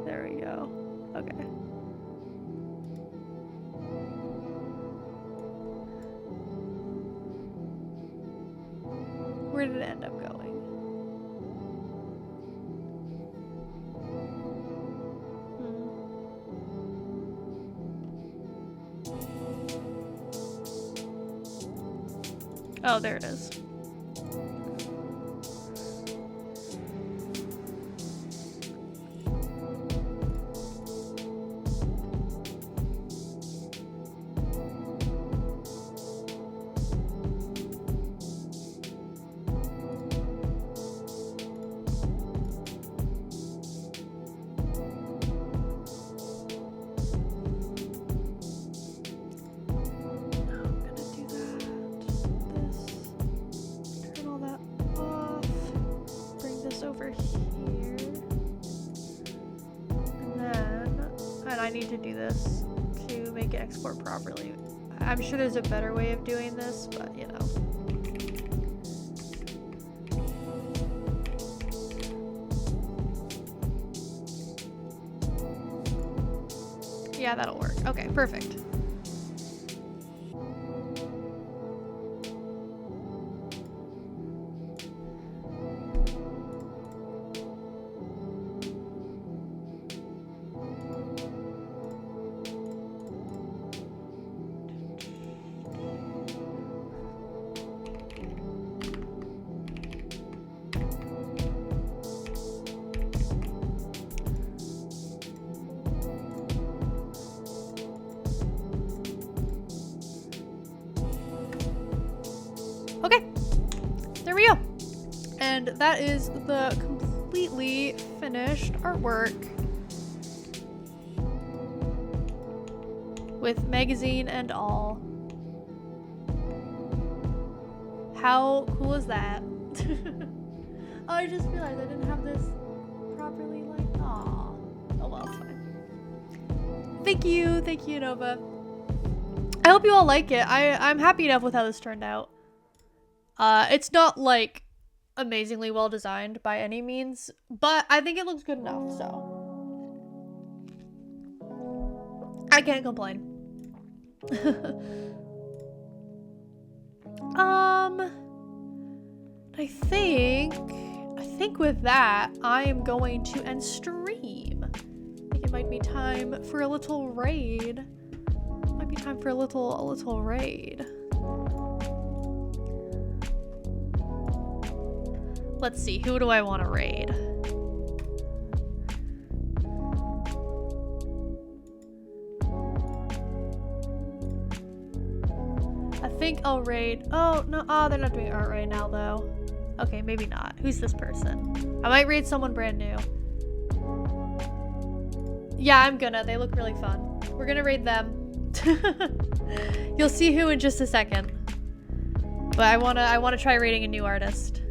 There we go. Okay. Where did it end up going? Oh, there it is. I need to do this to make it export properly. I'm sure there's a better way of doing this, but you know. Yeah, that'll work. Okay, perfect. Okay, there we go. And that is the completely finished artwork with magazine and all. How cool is that? Oh, I just realized I didn't have this properly, like, aw. Oh well, it's fine. Thank you, Nova. I hope you all like it. I'm happy enough with how this turned out. It's not like amazingly well designed by any means, but I think it looks good enough, so I can't complain. I think with that, I am going to end stream. I think it might be time for a little raid. Might be time for a little raid. Let's see, who do I want to raid? I think I'll raid. Oh, no. Oh, they're not doing art right now, though. Okay, maybe not. Who's this person? I might raid someone brand new. Yeah, I'm gonna. They look really fun. We're gonna raid them. You'll see who in just a second. But I wanna try raiding a new artist.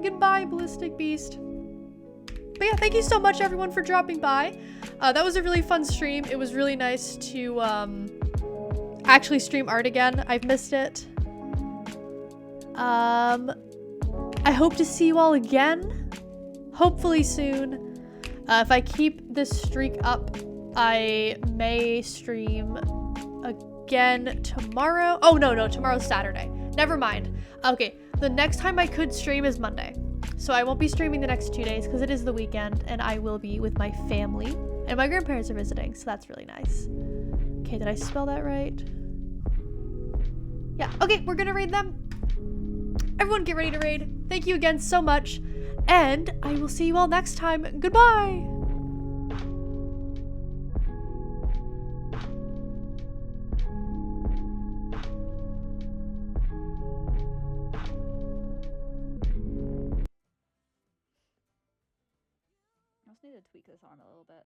Goodbye, Ballistic Beast. But yeah, thank you so much, everyone, for dropping by. That was a really fun stream. It was really nice to actually stream art again. I've missed it. I hope to see you all again, hopefully soon. If I keep this streak up, I may stream again tomorrow. Oh, no, tomorrow's Saturday. Never mind. Okay. The next time I could stream is Monday. So I won't be streaming the next 2 days because it is the weekend and I will be with my family and my grandparents are visiting. So that's really nice. Okay, did I spell that right? Yeah, okay, we're gonna raid them. Everyone get ready to raid. Thank you again so much. And I will see you all next time. Goodbye. I just need to tweak this arm a little bit.